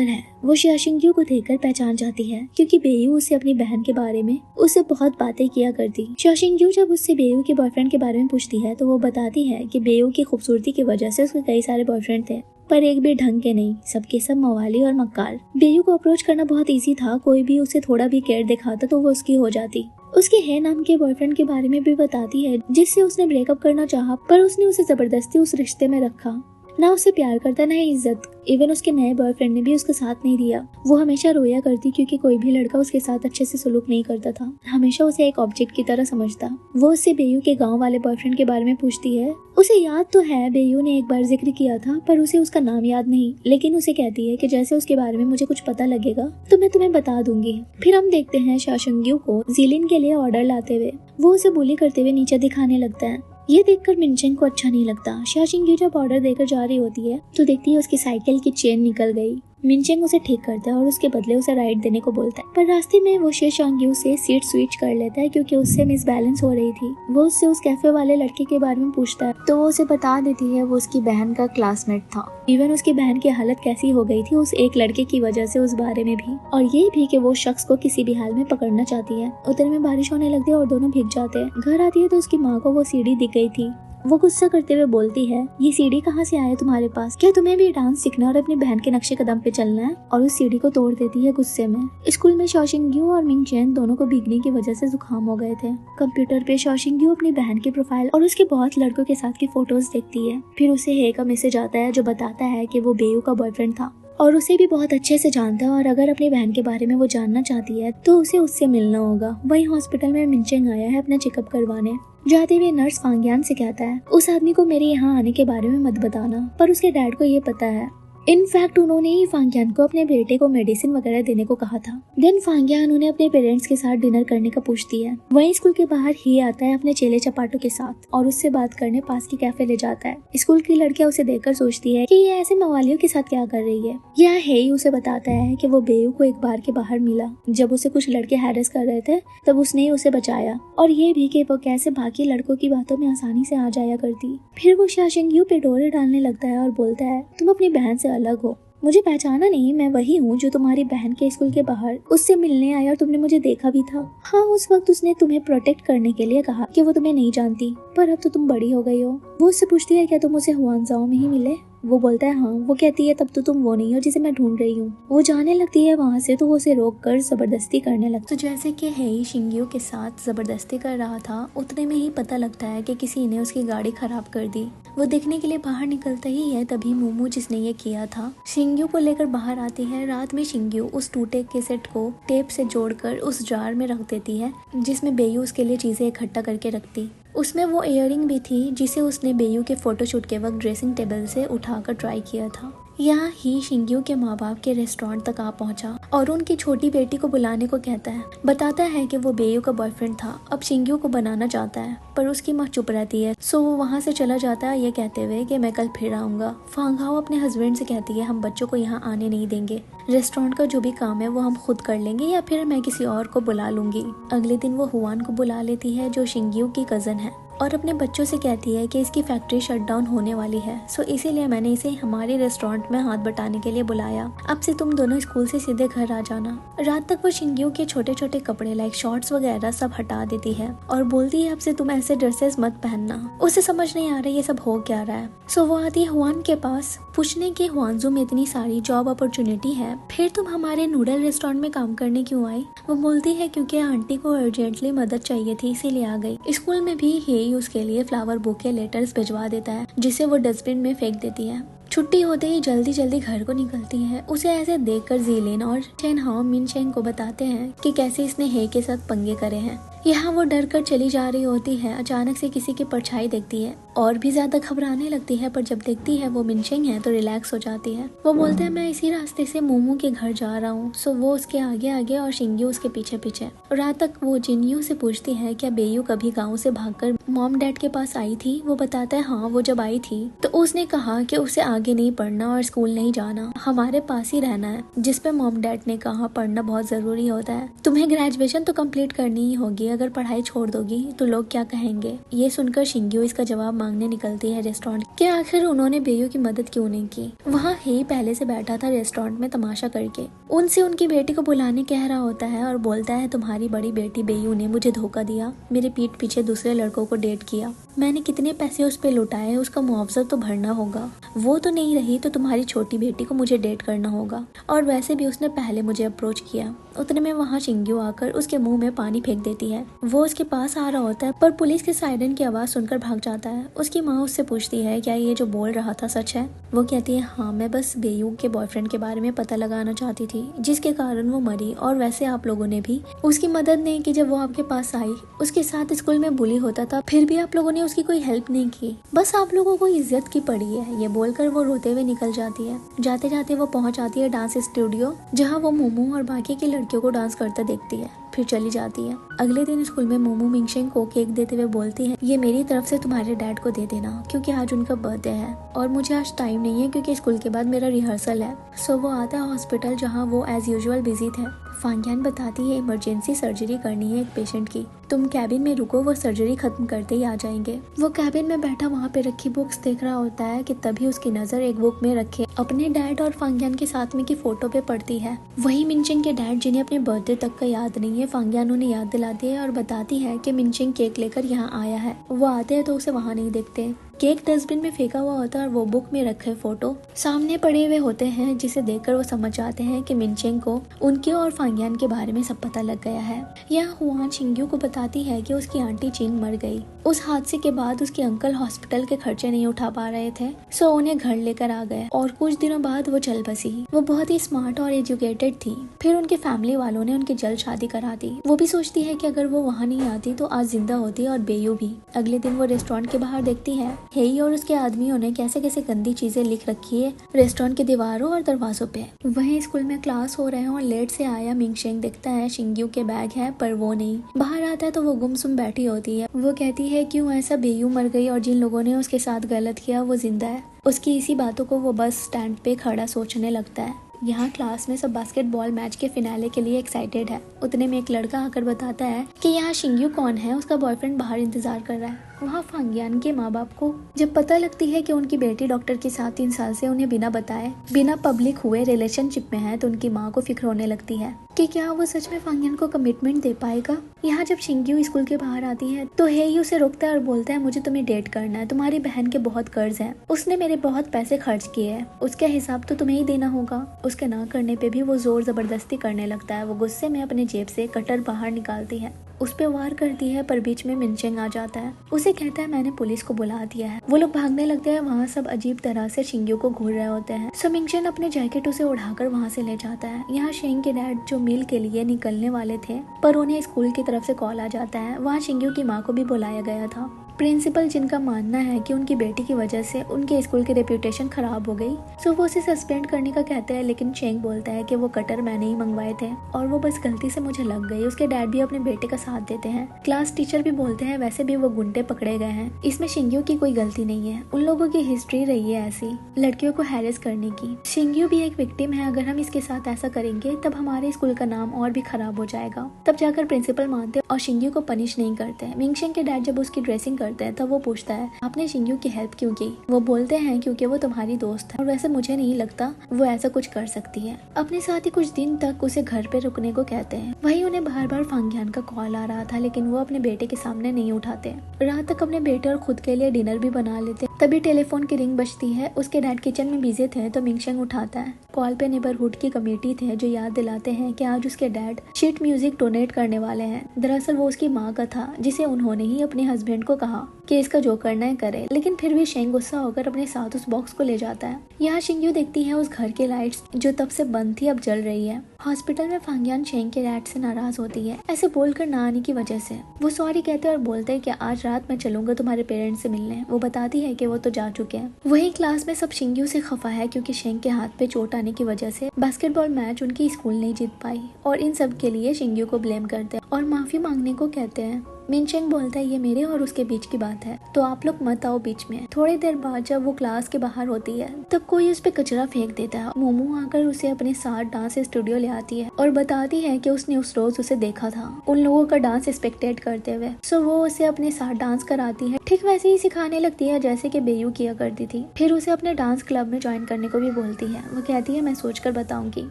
है। वो शिंगशियाओ को देखकर पहचान जाती है क्योंकि बेयू उसे अपनी बहन के बारे में उससे बहुत बातें किया करती। शिंगशियाओ जब उससे बेयू के बॉयफ्रेंड के बारे में पूछती है तो वो बताती है कि बेयू की खूबसूरती की वजह से उसके कई सारे बॉयफ्रेंड थे, पर एक भी ढंग के नहीं, सबके सब मवाली और मक्कार। बेयू को अप्रोच करना बहुत इजी था। कोई भी उसे थोड़ा भी केयर दिखाता तो वो उसकी हो जाती। उसके है नाम के बॉयफ्रेंड के बारे में भी बताती है जिससे उसने ब्रेकअप करना चाहा, पर उसने उसे जबरदस्ती उस रिश्ते में रखा। ना उसे प्यार करता ना ही इज्जत। इवन उसके नए बॉयफ्रेंड ने भी उसका साथ नहीं दिया। वो हमेशा रोया करती क्योंकि कोई भी लड़का उसके साथ अच्छे से सलूक नहीं करता था, हमेशा उसे एक ऑब्जेक्ट की तरह समझता। वो उससे बेयू के गांव वाले बॉयफ्रेंड के बारे में पूछती है। उसे याद तो है बेयू ने एक बार जिक्र किया था, पर उसे उसका नाम याद नहीं। लेकिन उसे कहती है कि जैसे उसके बारे में मुझे कुछ पता लगेगा तो मैं तुम्हें बता दूंगी। फिर हम देखते हैं शाशंग्यू को जीलिन के लिए ऑर्डर लाते हुए। वो उसे बुली करते हुए नीचे दिखाने लगता है। ये देखकर मिनचेंग को अच्छा नहीं लगता। शाशिंग्यू जब ऑर्डर देकर जा रही होती है तो देखती है उसकी साइकिल की चेन निकल गई। मिनचेंग उसे ठीक करता है और उसके बदले उसे राइड देने को बोलता है, पर रास्ते में वो शाशिंग्यू से सीट स्विच कर लेता है क्योंकि उससे मिसबैलेंस हो रही थी। वो उससे उस कैफे वाले लड़के के बारे में पूछता है तो वो उसे बता देती है वो उसकी बहन का क्लासमेट था। इवन उसकी बहन की हालत कैसी हो गई थी उस एक लड़के की वजह से उस बारे में भी, और ये भी कि वो शख्स को किसी भी हाल में पकड़ना चाहती है। उतने में बारिश होने लगती है और दोनों भीग जाते हैं। घर आती है तो उसकी माँ को वो सीढ़ी दिख गई थी। वो गुस्सा करते हुए बोलती है, ये सीढ़ी कहाँ से आया तुम्हारे पास? क्या तुम्हें भी डांस सीखना और अपनी बहन के नक्शे कदम पे चलना है? और उस सीढ़ी को तोड़ देती है गुस्से में। स्कूल में शाशिंग्यू और मिंगचेन दोनों को भीगने की वजह से जुकाम हो गए थे। कंप्यूटर पे शाशिंग्यू अपनी बहन की प्रोफाइल और उसके बहुत लड़कों के साथ की फोटोज देखती है। फिर उसे हे का मैसेज आता है जो बताता है कि वो बेयू का बॉयफ्रेंड था और उसे भी बहुत अच्छे से जानता है, और अगर अपनी बहन के बारे में वो जानना चाहती है तो उसे उससे मिलना होगा। वही हॉस्पिटल में मिंचेंग आया है अपना चेकअप करवाने। जाते हुए नर्स फांगियान से कहता है उस आदमी को मेरे यहाँ आने के बारे में मत बताना, पर उसके डैड को ये पता है। इनफैक्ट उन्होंने ही फांगियान को अपने बेटे को मेडिसिन वगैरह देने को कहा था। देन फांगियान उन्हें अपने पेरेंट्स के साथ डिनर करने का पूछती है। वहीं स्कूल के बाहर ही आता है अपने चेले चपाटों के साथ और उससे बात करने पास की कैफे ले जाता है। स्कूल की लड़कियां उसे देखकर सोचती है कि ये ऐसे मवालियों के साथ क्या कर रही है। यह ही उसे बताता है कि वो बेयू को एक बार के बाहर मिला जब उसे कुछ लड़के हैरेस कर रहे थे, तब उसने ही उसे बचाया, और ये भी कि वो कैसे बाकी लड़कों की बातों में आसानी से आ जाया करती। फिर वो शाशिंग्यू पे डोरे डालने लगता है और बोलता है तुम अपनी बहन से अलग हो, मुझे पहचाना नहीं, मैं वही हूँ जो तुम्हारी बहन के स्कूल के बाहर उससे मिलने आया और तुमने मुझे देखा भी था। हाँ, उस वक्त उसने तुम्हें प्रोटेक्ट करने के लिए कहा कि वो तुम्हें नहीं जानती, पर अब तो तुम बड़ी हो गई हो। वो उससे पूछती है क्या तुम उसे हुआनजाओ में ही मिले? वो बोलता है हाँ। वो कहती है तब तो तुम वो नहीं हो जिसे मैं ढूंढ रही हूँ। वो जाने लगती है वहाँ से तो वो उसे रोक कर जबरदस्ती करने लगता। तो जैसे कि हेई शिंग्यू के साथ जबरदस्ती कर रहा था, उतने में ही पता लगता है कि किसी ने उसकी गाड़ी खराब कर दी। वो देखने के लिए बाहर निकलता ही है, तभी मोमो जिसने ये किया था शिंग्यू को लेकर बाहर आती है। रात में शिंग्यू उस टूटे कैसेट को टेप से जोड़कर उस जार में रख देती है जिसमें बेयू उसके लिए चीजें इकट्ठा करके रखती। उसमें वो इयररिंग भी थी जिसे उसने बेयू के फोटोशूट के वक्त ड्रेसिंग टेबल से उठाकर ट्राई किया था। यहाँ ही शिंग्यू के माँ बाप के रेस्टोरेंट तक आ पहुंचा और उनकी छोटी बेटी को बुलाने को कहता है। बताता है कि वो बेयू का बॉयफ्रेंड था, अब शिंग्यू को बनाना चाहता है, पर उसकी माँ चुप रहती है। सो वो वहाँ से चला जाता है ये कहते हुए कि मैं कल फिर आऊंगा। फांगहाओ अपने हस्बैंड से कहती है हम बच्चों को यहाँ आने नहीं देंगे, रेस्टोरेंट का जो भी काम है वो हम खुद कर लेंगे या फिर मैं किसी और को बुला लूंगी। अगले दिन वो हुआन को बुला लेती है जो शिंग्यू की कजन है, और अपने बच्चों से कहती है कि इसकी फैक्ट्री शट डाउन होने वाली है, सो इसीलिए मैंने इसे हमारे रेस्टोरेंट में हाथ बटाने के लिए बुलाया। अब से तुम दोनों स्कूल से सीधे घर आ जाना। रात तक वो शिंग्यू के छोटे छोटे कपड़े लाइक शॉर्ट्स वगैरह सब हटा देती है और बोलती है अब से तुम ऐसे ड्रेसेस मत पहनना। उसे समझ नहीं आ रहा ये सब हो क्या रहा है। सो वो आती है हुआन के पास पूछने की हुआनजो में इतनी सारी जॉब अपॉर्चुनिटी है, फिर तुम हमारे नूडल रेस्टोरेंट में काम करने क्यों आई? वो बोलती है क्योंकि आंटी को अर्जेंटली मदद चाहिए थी इसीलिए आ गई। स्कूल में भी ही उसके लिए फ्लावर बुके लेटर्स भिजवा देता है जिसे वो डस्टबिन में फेंक देती है। छुट्टी होते ही जल्दी जल्दी घर को निकलती है। उसे ऐसे देखकर जीलिन और चेन हाओ मिनशेंग को बताते हैं कि कैसे इसने हे के साथ पंगे करे हैं। यहाँ वो डर कर चली जा रही होती है, अचानक से किसी की परछाई देखती है और भी ज्यादा घबराने लगती है, पर जब देखती है वो मिनशेंग है तो रिलैक्स हो जाती है। वो बोलते हैं मैं इसी रास्ते से मोमो के घर जा रहा हूँ। सो वो उसके आगे आगे और शिंग्यू उसके पीछे पीछे। रात तक वो जिन्यू से पूछती है क्या बेयू कभी गाँव से भागकर मॉम डैड के पास आई थी। वो बताता है हाँ, वो जब आई थी तो उसने कहा कि उसे आगे नहीं पढ़ना और स्कूल नहीं जाना, हमारे पास ही रहना है। जिसपे मॉम डैड ने कहा पढ़ना बहुत जरूरी होता है, तुम्हें ग्रेजुएशन तो कंप्लीट करनी ही होगी, अगर पढ़ाई छोड़ दोगी तो लोग क्या कहेंगे। ये सुनकर शिंग्यू इसका जवाब मांगने निकलती है रेस्टोरेंट कि आखिर उन्होंने बेयू की मदद क्यों नहीं की। वहाँ हे पहले से बैठा था रेस्टोरेंट में तमाशा करके, उनसे उनकी बेटी को बुलाने कह रहा होता है और बोलता है तुम्हारी बड़ी बेटी बेयू ने मुझे धोखा दिया, मेरे पीठ पीछे दूसरे लड़कों को डेट किया, मैंने कितने पैसे उस पे लुटाए, उसका मुआवजा तो भरना होगा, वो तो नहीं रही तो तुम्हारी छोटी बेटी को मुझे डेट करना होगा, और वैसे भी उसने पहले मुझे अप्रोच किया। उतने में वहाँ शिंग्यू आकर उसके मुंह में पानी फेंक देती है। वो उसके पास आ रहा होता है पर पुलिस के सायरन की आवाज सुनकर भाग जाता है। उसकी माँ उससे पूछती है क्या ये जो बोल रहा था सच है। वो कहती है हाँ, मैं बस बेयू के बॉयफ्रेंड के बारे में पता लगाना चाहती थी जिसके कारण वो मरी, और वैसे आप लोगों ने भी उसकी मदद नहीं की। जब वो आपके पास आई उसके साथ स्कूल में बुली होता था, फिर भी आप लोगों ने उसकी कोई हेल्प नहीं की, बस आप लोगों को इज्जत की पड़ी है। ये बोलकर वो रोते हुए निकल जाती है। जाते जाते वो पहुंच जाती है डांस स्टूडियो, जहाँ वो मोमो और बाकी की लड़कियों को डांस करता देखती है, फिर चली जाती है। अगले दिन स्कूल में मोमो मिनशेंग को केक देते हुए बोलती है ये मेरी तरफ से तुम्हारे डैड को दे देना क्योंकि आज उनका बर्थडे है और मुझे आज टाइम नहीं है क्योंकि स्कूल के बाद मेरा रिहर्सल है। सो वो आता है हॉस्पिटल जहाँ वो एज यूजुअल बिजी थे। फांग्यान बताती है इमरजेंसी सर्जरी करनी है एक पेशेंट की, तुम कैबिन में रुको, वो सर्जरी खत्म करते ही आ जाएंगे। वो कैबिन में बैठा वहाँ पे रखी बुक्स देख रहा होता है कि तभी उसकी नजर एक बुक में रखे अपने डैड और फांग्यान के साथ में की फोटो पे पड़ती है। वही मिनशेंग के डैड जिन्हें अपने बर्थडे तक का याद नहीं है, फांग्यान उन्हें याद दिलाती है और बताती है कि मिनशेंग केक लेकर यहाँ आया है। वो आते हैं तो उसे वहाँ नहीं देखते, केक डस्टबिन में फेंका हुआ होता है और वो बुक में रखे फोटो सामने पड़े हुए होते हैं, जिसे देखकर वो समझ जाते हैं कि मिनशेंग को उनके और फांग्यान के बारे में सब पता लग गया है। यहाँ हुआन शिंग्यू को बताती है कि उसकी आंटी चिंग मर गई। उस हादसे के बाद उसके अंकल हॉस्पिटल के खर्चे नहीं उठा पा रहे थे, सो उन्हें घर लेकर आ गए और कुछ दिनों बाद वो चल बसी। वो बहुत ही स्मार्ट और एजुकेटेड थी। फिर उनके फैमिली वालों ने उनकी जल्द शादी करा दी। वो भी सोचती है कि अगर वो वहाँ नहीं आती तो आज जिंदा होती और बेयू भी। अगले दिन वो रेस्टोरेंट के बाहर देखती है हेई और उसके आदमियों ने कैसे कैसे गंदी चीजें लिख रखी है रेस्टोरेंट के दीवारों और दरवाजों पे। वहीं स्कूल में क्लास हो रहे हैं और लेट से आया मिनशेंग दिखता है शिंग्यू के बैग है पर वो नहीं। बाहर आता है तो वो गुमसुम बैठी होती है। वो कहती है क्यों ऐसा, बेयू मर गई और जिन लोगों ने उसके साथ गलत किया वो जिंदा है। उसकी इसी बातों को वो बस स्टैंड पे खड़ा सोचने लगता है। यहाँ क्लास में सब बास्केटबॉल मैच के फिनाले के लिए एक्साइटेड है। उतने में एक लड़का आकर बताता है कि यहाँ शिंग्यू कौन है, उसका बॉयफ्रेंड बाहर इंतजार कर रहा है। वहाँ फांग्यान के माँ बाप को जब पता लगती है कि उनकी बेटी डॉक्टर के साथ 3 साल से उन्हें बिना बताए बिना पब्लिक हुए रिलेशनशिप में है, तो उनकी माँ को फिक्र होने लगती है कि क्या वो सच में फांग्यान को कमिटमेंट दे पाएगा। यहाँ जब शिंग्यू स्कूल के बाहर आती है तो हेई उसे रोकता है और बोलता है मुझे तुम्हें डेट करना है, तुम्हारी बहन के बहुत कर्ज है, उसने मेरे बहुत पैसे खर्च किए हैं, उसका हिसाब तो तुम्हें ही देना होगा। उसके ना करने पे भी वो जोर जबरदस्ती करने लगता है। वो गुस्से में अपने जेब से कटर बाहर निकालती है, उस पे वार करती है, पर बीच में मिनशेंग आ जाता है। उसे कहता है मैंने पुलिस को बुला दिया है। वो लोग भागने लगते हैं। वहाँ सब अजीब तरह से शिंग्यू को घूर रहे होते हैं। सो मिनशेंग अपने जैकेट उसे उड़ाकर वहाँ से ले जाता है। यहाँ शेंग के डैड जो मील के लिए निकलने वाले थे पर उन्हें स्कूल की तरफ से कॉल आ जाता है। वहाँ शिंग्यू की माँ को भी बुलाया गया था। प्रिंसिपल जिनका मानना है कि उनकी बेटी की वजह से उनके स्कूल की रेप्यूटेशन खराब हो गई, सो वो उसे सस्पेंड करने का कहते हैं, लेकिन शेंग बोलता है कि वो कटर मैंने ही मंगवाए थे और वो बस गलती से मुझे लग गई। उसके डैड भी अपने बेटे का साथ देते हैं। क्लास टीचर भी बोलते हैं वैसे भी वो गुंडे पकड़े गए हैं, इसमें शिंग्यू की कोई गलती नहीं है, उन लोगों की हिस्ट्री रही है ऐसी लड़कियों को हैरेस करने की। शिंग्यू भी एक विक्टिम है, अगर हम इसके साथ ऐसा करेंगे तब हमारे स्कूल का नाम और भी खराब हो जाएगा। तब जाकर प्रिंसिपल मानते और शिंग्यू को पनिश नहीं करते। मिनशेंग के डैड जब उसकी ड्रेसिंग करते हैं तब वो पूछता है आपने शिंग्यू की हेल्प क्यों की। वो बोलते हैं क्योंकि वो तुम्हारी दोस्त है और वैसे मुझे नहीं लगता वो ऐसा कुछ कर सकती है। अपने साथ ही कुछ दिन तक उसे घर पे रुकने को कहते हैं। वहीं उन्हें बार बार फांग्यान का कॉल आ रहा था, लेकिन वो अपने बेटे के सामने नहीं उठाते। रात तक अपने बेटे और खुद के लिए डिनर भी बना लेते। तभी टेलीफोन की रिंग बजती है। उसके डैड किचन में बिजी थे तो मिंगशेंग उठाता है। कॉल पे नेबरहुड की कमेटी थे जो याद दिलाते हैं कि आज उसके डैड शीट म्यूजिक डोनेट करने वाले हैं। दरअसल वो उसकी माँ का था जिसे उन्होंने ही अपने हस्बैंड को कहा कि इसका जो करना है करे, लेकिन फिर भी शेंग गुस्सा होकर अपने साथ उस बॉक्स को ले जाता है। यहाँ शिंग्यू देखती है उस घर की लाइट्स जो तब से बंद थी अब जल रही है। हॉस्पिटल में फांगियान शेंग के डैड से नाराज होती है ऐसे बोलकर ना आने की वजह से। वो सॉरी कहते हैं और बोलते हैं कि आज रात मैं चलूंगा तुम्हारे पेरेंट्स से मिलने। वो बताती है कि वो तो जा चुके हैं। वही क्लास में सब शिंग्यू से खफा है क्योंकि शेंग के हाथ पे चोट आने की वजह से बास्केटबॉल मैच उनकी स्कूल नहीं जीत पाई और इन सब के लिए शिंग्यू को ब्लेम करते हैं और माफी मांगने को कहते हैं। मिंगशेंग बोलता है ये मेरे और उसके बीच की बात है तो आप लोग मत आओ बीच में। थोड़ी देर बाद जब वो क्लास के बाहर होती है तब कोई उस पे कचरा फेंक देता है। मोमो आकर उसे अपने साथ डांस स्टूडियो ले आती है और बताती है कि उसने उस रोज उसे देखा था उन लोगों का डांस स्पेक्टेट करते हुए। सो वो उसे अपने साथ डांस कराती है, ठीक वैसे ही सिखाने लगती है जैसे कि बेयू किया करती थी। फिर उसे अपने डांस क्लब में ज्वाइन करने को भी बोलती है। वो कहती है मैं सोचकर बताऊंगी।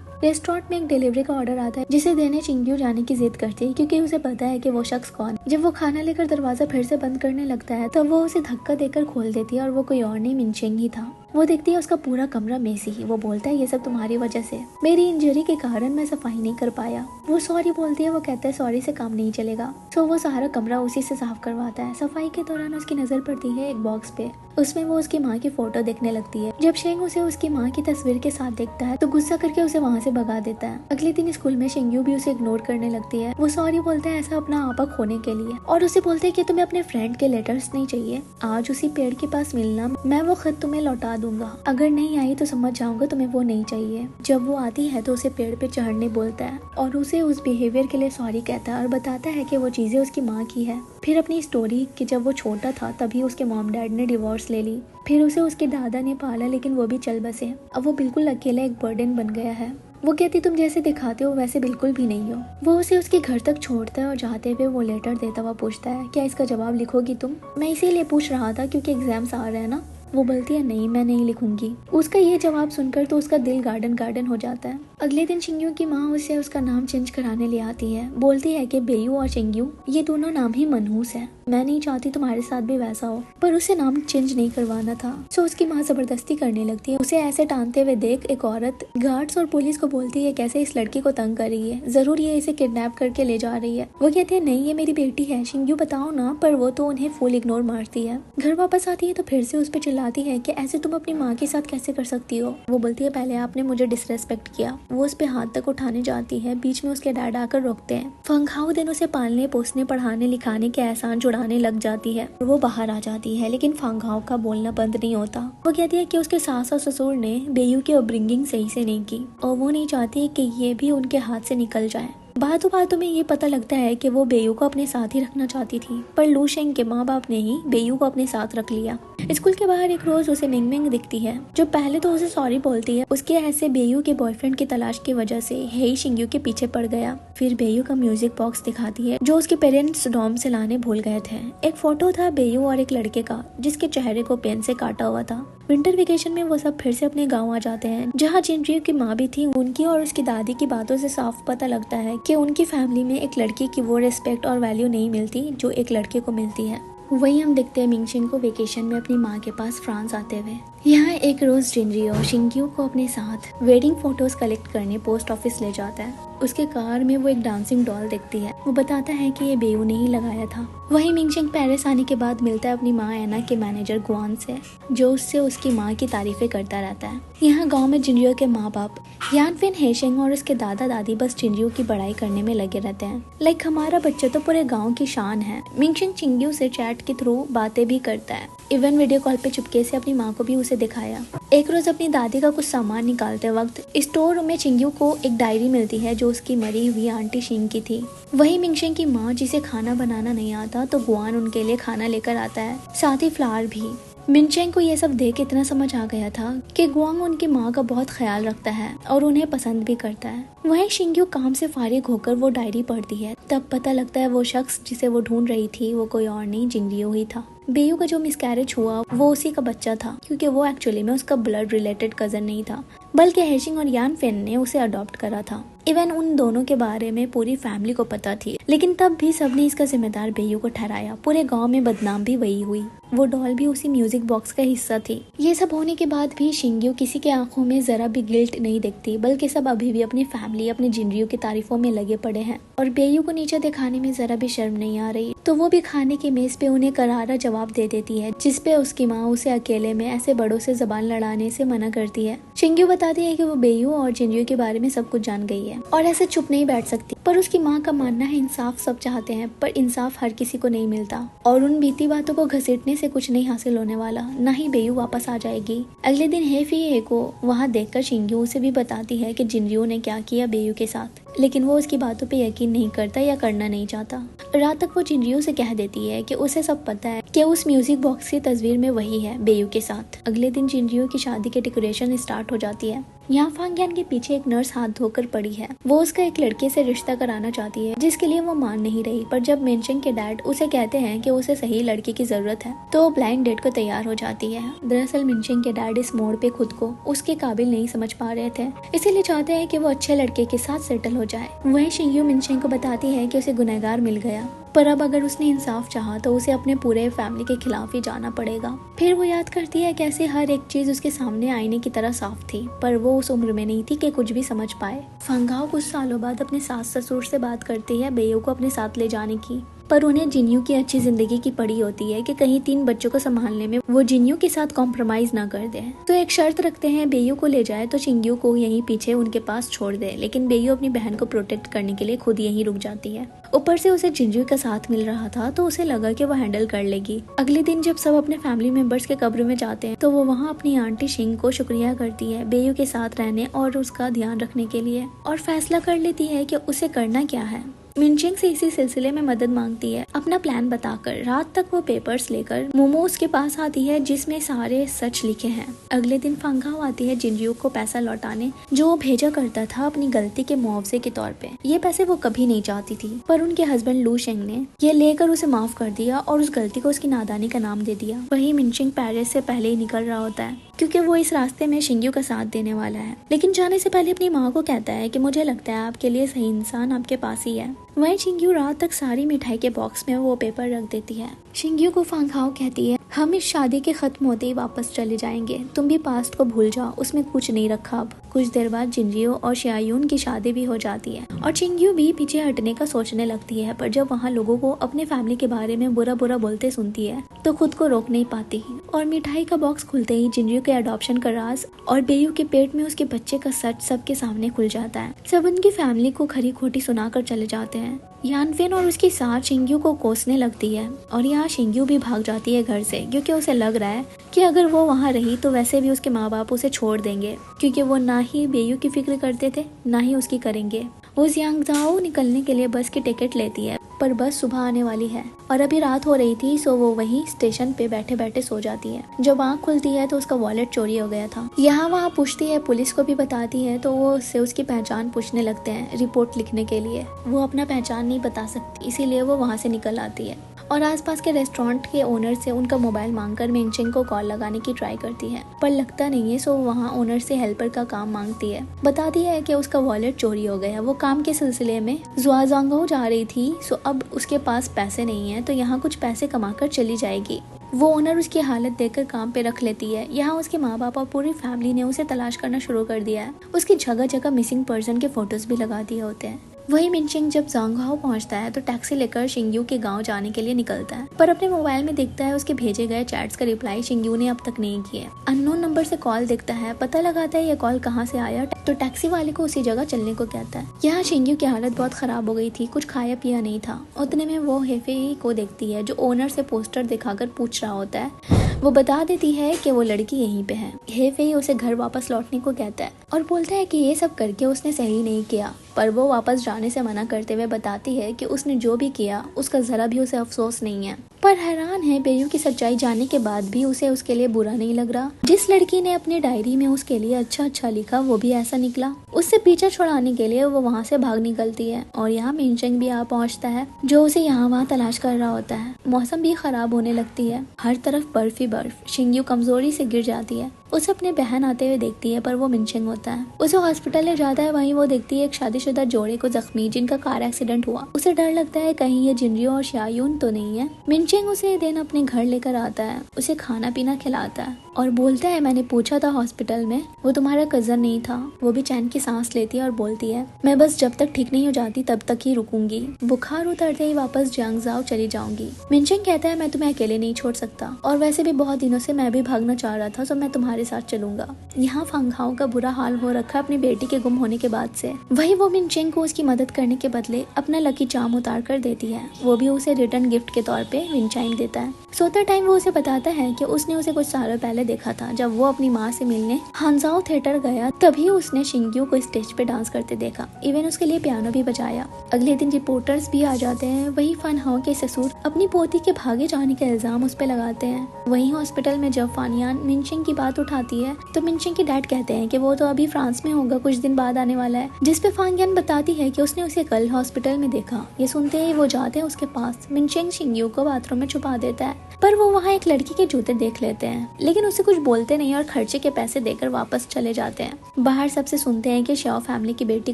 रेस्टोरेंट में एक डिलीवरी का ऑर्डर आता है जिसे देने चिंग्यू जाने की जिद करती है क्योंकि उसे पता है कि वो शख्स कौन। जब वो खाना लेकर दरवाजा फिर से बंद करने लगता है तब वो उसे धक्का देकर खोल देती है और वो कोई और नहीं मिंगशेंग ही था। वो देखती है उसका पूरा कमरा मेसी ही। वो बोलता है ये सब तुम्हारी वजह से, मेरी इंजरी के कारण मैं सफाई नहीं कर पाया। वो सॉरी बोलती है। वो कहता है सॉरी से काम नहीं चलेगा। सो वो सारा कमरा उसी से साफ करवाता है। सफाई के दौरान उसकी नजर पड़ती है एक बॉक्स पे। उसमें वो उसकी माँ की फोटो देखने लगती है। जब शेंग उसे उसकी माँ की तस्वीर के साथ देखता है तो गुस्सा करके उसे वहाँ से भगा देता है। अगले दिन स्कूल में शिंग्यू भी उसे इग्नोर करने लगती है। वो सॉरी बोलता है ऐसा अपना आपा खोने के लिए और उसे बोलते है कि तुम्हें अपने फ्रेंड के लेटर्स नहीं चाहिए, आज उसी पेड़ के पास मिलना, मैं वो खत तुम्हें लौटा दूंगा, अगर नहीं आई तो समझ जाऊंगा तुम्हें वो नहीं चाहिए। जब वो आती है तो उसे पेड़ पे चढ़ने बोलता है और उसे उस बिहेवियर के लिए सॉरी कहता है और बताता है कि वो चीजें उसकी माँ की है। फिर अपनी स्टोरी कि जब वो छोटा था तभी उसके मॉम डैड ने डिवोर्स ले ली, फिर उसे उसके दादा ने पाला लेकिन वो भी चल बसे। अब वो बिल्कुल अकेला एक बर्डन बन गया है। वो कहती तुम जैसे दिखाते हो वैसे बिल्कुल भी नहीं हो। वो उसे उसके घर तक छोड़ता है और जाते हुए वो लेटर देता हुआ पूछता है क्या इसका जवाब लिखोगी तुम? मैं इसीलिए पूछ रहा था क्योंकि एग्जाम्स आ रहे हैं ना। वो बोलती है नहीं मैं नहीं लिखूंगी। उसका ये जवाब सुनकर तो उसका दिल गार्डन गार्डन हो जाता है। अगले दिन शिंग्यू की माँ उसे उसका नाम चेंज कराने ले आती है। बोलती है कि बेयू और शिंग्यू ये दोनों नाम ही मनहूस है, मैं नहीं चाहती तुम्हारे साथ भी वैसा हो, पर उसे नाम चेंज नहीं करवाना था। सो उसकी माँ जबरदस्ती करने लगती है। उसे ऐसे टानते हुए देख एक औरत गार्ड्स और पुलिस को बोलती है कैसे इस लड़की को तंग कर रही है, जरूर ये इसे किडनैप करके ले जा रही है। वो कहते हैं नहीं ये मेरी बेटी है शिंग्यू बताओ ना, पर वो तो उन्हें फुल इग्नोर मारती है। घर वापस आती है तो फिर से उस पर चिल्लाती है कि ऐसे तुम अपनी माँ के साथ कैसे कर सकती हो। वो बोलती है पहले आपने मुझे डिसरेस्पेक्ट किया। वो उस पे हाथ तक उठाने जाती है, बीच में उसके डैड आकर रोकते हैं। फंगहाओ दिन उसे पालने पोसने पढ़ाने लिखाने के एहसान जुड़ाने लग जाती है। वो बाहर आ जाती है लेकिन फंगहाओ का बोलना बंद नहीं होता। वो कहती है कि उसके सास और ससुर ने बेयू की अपब्रिंगिंग सही से नहीं की और वो नहीं चाहती कि ये भी उनके हाथ से निकल जाए। बातों में ये पता लगता है कि वो बेयू को अपने साथ ही रखना चाहती थी, पर लू शेंग के माँ बाप ने ही बेयू को अपने साथ रख लिया। स्कूल के बाहर एक रोज उसे मिंग दिखती है जो पहले तो उसे सॉरी बोलती है। उसके ऐसे बेयू के बॉयफ्रेंड की तलाश की वजह से हेई शिंग्यू के पीछे पड़ गया। फिर बेयू का म्यूजिक बॉक्स दिखाती है जो उसके पेरेंट्स डॉम से लाने भूल गए थे। एक फोटो था बेयू और एक लड़के का जिसके चेहरे को पेन से काटा हुआ था। विंटर वेकेशन में वो सब फिर से अपने गाँव आ जाते हैं जहाँ जिनजियो की माँ भी थी। उनकी और उसकी दादी की बातों से साफ पता लगता है कि उनकी फैमिली में एक लड़की की वो रिस्पेक्ट और वैल्यू नहीं मिलती जो एक लड़के को मिलती है। वही हम देखते हैं मिंगशेंग को वेकेशन में अपनी माँ के पास फ्रांस आते हुए। यहाँ एक रोज जिनजियो शिंग्यू को अपने साथ वेडिंग फोटोज कलेक्ट करने पोस्ट ऑफिस ले जाता है। उसके कार में वो एक डांसिंग डॉल देखती है। वो बताता है कि ये बेयू ने ही लगाया था। वही मिंगशेंग पेरिस आने के बाद मिलता है अपनी माँ एना के मैनेजर गुआन से, जो उससे उसकी माँ की तारीफें करता रहता है। यहाँ गांव में जिनजियो के माँ बाप यानफिन हेशेंग और उसके दादा दादी बस जिनजियो की बड़ाई करने में लगे रहते हैं। लाइक हमारा बच्चा तो पूरे गाँव की शान है। मिंगशेंग चिंग्यू से चैट के थ्रू बातें भी करता है। इवन वीडियो कॉल पे चुपके से अपनी माँ को भी उसे दिखाया। एक रोज अपनी दादी का कुछ सामान निकालते वक्त स्टोर रूम में चिंग्यू को एक डायरी मिलती है जो उसकी मरी हुई आंटी शिंग की थी। वही मिंगशेंग की माँ जिसे खाना बनाना नहीं आता तो गुआन उनके लिए खाना लेकर आता है, साथ ही फ्लावर भी। मिंगशेंग को ये सब देख इतना समझ आ गया था कि गुआंग उनकी माँ का बहुत ख्याल रखता है और उन्हें पसंद भी करता है। वहीं शिंग्यू काम से फारिग होकर वो डायरी पढ़ती है, तब पता लगता है वो शख्स जिसे वो ढूंढ रही थी वो कोई और नहीं जिनजियो ही था। बेयू का जो मिसकैरेज हुआ वो उसी का बच्चा था क्योंकि वो एक्चुअली में उसका ब्लड रिलेटेड कजन नहीं था बल्कि हेशिंग और यानफिन ने उसे अडॉप्ट करा था। इवन उन दोनों के बारे में पूरी फैमिली को पता थी, लेकिन तब भी सबने इसका जिम्मेदार बेयू को ठहराया। पूरे गांव में बदनाम भी वही हुई। वो डॉल भी उसी म्यूजिक बॉक्स का हिस्सा थी। ये सब होने के बाद भी शिंग्यू किसी के आंखों में जरा भी गिल्ट नहीं दिखती, बल्कि सब अभी भी अपनी फैमिली, अपने जिनरियो की तारीफों में लगे पड़े हैं और बेयू को नीचे दिखाने में जरा भी शर्म नहीं आ रही। तो वो भी खाने की मेज पे उन्हें करारा जवाब दे देती है, जिसपे उसकी माँ उसे अकेले में ऐसे बड़ों से जबान लड़ाने से मना करती है। शिंग्यू बताती है कि वो बेयू और जिनरियो के बारे में सब कुछ जान गई है और ऐसे चुप नहीं बैठ सकती। पर उसकी माँ का मानना है इंसाफ सब चाहते हैं, पर इंसाफ हर किसी को नहीं मिलता और उन बीती बातों को घसीटने से कुछ नहीं हासिल होने वाला, न ही बेयू वापस आ जाएगी। अगले दिन हेफिए को वहाँ देखकर शिंग्यू उसे भी बताती है कि जिनरियो ने क्या किया बेयू के साथ, लेकिन वो उसकी बातों पे यकीन नहीं करता या करना नहीं चाहता। रात तक वो जिनरियो से कह देती है कि उसे सब पता है कि उस म्यूजिक बॉक्स की तस्वीर में वही है बेयू के साथ। अगले दिन जिनरियो की शादी की डेकोरेशन स्टार्ट हो जाती है। यहाँ फांग्यान के पीछे एक नर्स हाथ धोकर पड़ी है। वो उसका एक लड़के से रिश्ता कराना चाहती है, जिसके लिए वो मान नहीं रही। पर जब मिनचेंग के डैड उसे कहते हैं कि उसे सही लड़के की जरूरत है, तो वो ब्लाइंड डेट को तैयार हो जाती है। दरअसल मिनचेंग के डैड इस मोड़ पे खुद को उसके काबिल नहीं समझ पा रहे थे, इसीलिए चाहते हैं कि वो अच्छे लड़के के साथ सेटल हो जाए। वहीं शिंग्यू मिनचेंग को बताती है कि उसे गुनहगार मिल गया, पर अब अगर उसने इंसाफ चाहा तो उसे अपने पूरे फैमिली के खिलाफ ही जाना पड़ेगा। फिर वो याद करती है कैसे हर एक चीज उसके सामने आईने की तरह साफ थी, पर वो उस उम्र में नहीं थी कि कुछ भी समझ पाए। फंगाओ कुछ सालों बाद अपने सास ससुर से बात करती है बेयू को अपने साथ ले जाने की, पर उन्हें जिन्यू की अच्छी जिंदगी की पड़ी होती है कि कहीं 3 बच्चों को संभालने में वो जिन्यू के साथ कॉम्प्रोमाइज ना कर दे। तो एक शर्त रखते हैं बेयू को ले जाए तो चिंग्यू को यहीं पीछे उनके पास छोड़ दे, लेकिन बेयू अपनी बहन को प्रोटेक्ट करने के लिए खुद यहीं रुक जाती है। ऊपर से उसे जिन्यू का साथ मिल रहा था तो उसे लगा कि वो हैंडल कर लेगी। अगले दिन जब सब अपने फैमिली मेंबर्स के कब्र में जाते हैं तो वो वहाँ अपनी आंटी शिंग को शुक्रिया करती है बेयू के साथ रहने और उसका ध्यान रखने के लिए, और फैसला कर लेती है कि उसे करना क्या है। मिनचेंग से इसी सिलसिले में मदद मांगती है अपना प्लान बताकर। रात तक वो पेपर्स लेकर मोमो उसके पास आती है जिसमें सारे सच लिखे हैं। अगले दिन फंगाओ आती है जिनरियो को पैसा लौटाने जो वो भेजा करता था अपनी गलती के मुआवजे के तौर पे। ये पैसे वो कभी नहीं चाहती थी, पर उनके हस्बैंड लू शेंग ने ये लेकर उसे माफ कर दिया और उस गलती को उसकी नादानी का नाम दे दिया। वही मिनचेंग पेरिस से पहले ही निकल रहा होता है क्योंकि वो इस रास्ते में शिंग्यू का साथ देने वाला है, लेकिन जाने से पहले अपनी माँ को कहता है कि मुझे लगता है आपके लिए सही इंसान आपके पास ही है। वहीं शिंग्यू रात तक सारी मिठाई के बॉक्स में वो पेपर रख देती है। शिंग्यू को फांगाओ कहती है हम इस शादी के खत्म होते ही वापस चले जाएंगे, तुम भी पास्ट को भूल जाओ, उसमें कुछ नहीं रखा अब। कुछ देर बाद जिनरियो और शियायून की शादी भी हो जाती है और चिंग्यू भी पीछे हटने का सोचने लगती है, पर जब वहाँ लोगों को अपने फैमिली के बारे में बुरा बुरा बोलते सुनती है तो खुद को रोक नहीं पाती। और मिठाई का बॉक्स खुलते ही जिनरियो के अडॉप्शन का राज और बेयू के पेट में उसके बच्चे का सच सबके सामने खुल जाता है। सब उनकी फैमिली को खरी खोटी सुनाकर चले जाते हैं। यानफेन और उसकी सास शिंग्यू को कोसने लगती है और यहाँ शिंग्यू भी भाग जाती है घर से, क्योंकि उसे लग रहा है कि अगर वो वहाँ रही तो वैसे भी उसके माँ बाप उसे छोड़ देंगे, क्योंकि वो ना ही बेयू की फिक्र करते थे ना ही उसकी करेंगे। वो जियांगजाओ निकलने के लिए बस की टिकट लेती है, पर बस सुबह आने वाली है और अभी रात हो रही थी, सो वो वहीं स्टेशन पे बैठे बैठे सो जाती है। जब आँख खुलती है तो उसका वॉलेट चोरी हो गया था। यहाँ वहाँ पूछती है, पुलिस को भी बताती है, तो वो उससे उसकी पहचान पूछने लगते हैं रिपोर्ट लिखने के लिए। वो अपना पहचान नहीं बता सकती, इसीलिए वो वहाँ से निकल आती है और आसपास के रेस्टोरेंट के ओनर से उनका मोबाइल मांगकर मिनचेंग को कॉल लगाने की ट्राई करती है, पर लगता नहीं है। सो वहाँ ओनर से हेल्पर का काम मांगती है। बताती है कि उसका वॉलेट चोरी हो गया, वो काम के सिलसिले में ज़ुआज़ांगो जा रही थी, सो अब उसके पास पैसे नहीं है तो यहाँ कुछ पैसे कमाकर चली जाएगी। वो ओनर उसकी हालत देखकर काम पे रख लेती है। यहाँ उसके माँ बाप और पूरी फैमिली ने उसे तलाश करना शुरू कर दिया है। उसकी जगह जगह मिसिंग पर्सन के फोटोज भी लगा दिए होते हैं। वही मिनचेंग जब ज़ांगहाओ पहुंचता है तो टैक्सी लेकर शिंग्यू के गांव जाने के लिए निकलता है, पर अपने मोबाइल में देखता है उसके भेजे गए चैट्स का रिप्लाई शिंग्यू ने अब तक नहीं किया। अननोन नंबर से कॉल देखता है, पता लगाता है ये कॉल कहां से आया, तो टैक्सी वाले को उसी जगह चलने को कहता है। यहाँ शिंग्यू की हालत बहुत खराब हो गई थी, कुछ खाया पिया नहीं था। उतने में वो हेफे को देखती है जो ओनर से पोस्टर दिखाकर पूछ रहा होता है। वो बता देती है कि वो लड़की यहीं पे है। हेफे उसे घर वापस लौटने को कहता है और बोलता है कि ये सब करके उसने सही नहीं किया, पर वो वापस जाने से मना करते हुए बताती है कि उसने जो भी किया उसका जरा भी उसे अफसोस नहीं है। पर हैरान है, बेयू की सच्चाई जानने के बाद भी उसे उसके लिए बुरा नहीं लग रहा। जिस लड़की ने अपनी डायरी में उसके लिए अच्छा अच्छा लिखा वो भी ऐसा निकला। उससे पीछा छुड़ाने के लिए वो वहाँ से भाग निकलती है और यहाँ मिनचेंग भी आ पहुँचता है जो उसे यहाँ वहाँ तलाश कर रहा होता है। मौसम भी खराब होने लगती है, हर तरफ बर्फ ही बर्फ। शिंग्यू कमजोरी से गिर जाती है उसे अपने बहन आते हुए देखती है पर वो मिनचेंग होता है। उसे हॉस्पिटल ले जाता है, वहीं वो देखती है एक शादीशुदा जोड़े को जख्मी जिनका कार एक्सीडेंट हुआ। उसे डर लगता है कहीं ये जिनरियो और शायून तो नहीं है। मिनचेंग उसे दिन अपने घर लेकर आता है, उसे खाना पीना खिलाता है और बोलता है मैंने पूछा था हॉस्पिटल में, वो तुम्हारा कजन नहीं था। वो भी चैन की सांस लेती है और बोलती है मैं बस जब तक ठीक नहीं हो जाती तब तक ही रुकूंगी, बुखार उतरते ही वापस जियांगजाओ चली जाऊंगी। मिनचेंग कहता है मैं तुम्हें अकेले नहीं छोड़ सकता और वैसे भी बहुत दिनों से मैं भी भागना चाह रहा था, तो मैं तुम्हारे साथ चलूंगा। यहाँ फांगहाओ का बुरा हाल हो रखा है अपनी बेटी के गुम होने के बाद से। वही वो मिनचेंग को उसकी मदद करने के बदले अपना लकी चार्म उतार कर देती है, वो भी उसे रिटर्न गिफ्ट के तौर पे विंचाइन देता है। सोते टाइम वो उसे बताता है कि उसने उसे कुछ सालों पहले देखा था जब वो अपनी माँ से मिलने हानजाओ थिएटर गया, तभी उसने शिंग्यू को स्टेज पे डांस करते देखा, इवन उसके लिए पियानो भी बजाया। अगले दिन रिपोर्टर्स भी आ जाते हैं। वही फानहाओ के ससुर अपनी पोती के भागे जाने का इल्जाम उस पे लगाते हैं। वहीं हॉस्पिटल में जब फानियान मिनचेंग की बात उठाती है तो मिनचेंग के डैड कहते हैं कि वो तो अभी फ्रांस में होगा, कुछ दिन बाद आने वाला है, जिस पे फानियान बताती है कि उसने उसे कल हॉस्पिटल में देखा। ये सुनते ही वो जाते हैं उसके पास। मिनचेंग शिंग्यू को बाथरूम में छुपा देता है पर वो वहाँ एक लड़की के जूते देख लेते हैं, लेकिन उसे कुछ बोलते नहीं और खर्चे के पैसे देकर वापस चले जाते हैं। बाहर सबसे सुनते हैं कि शाओ फैमिली की बेटी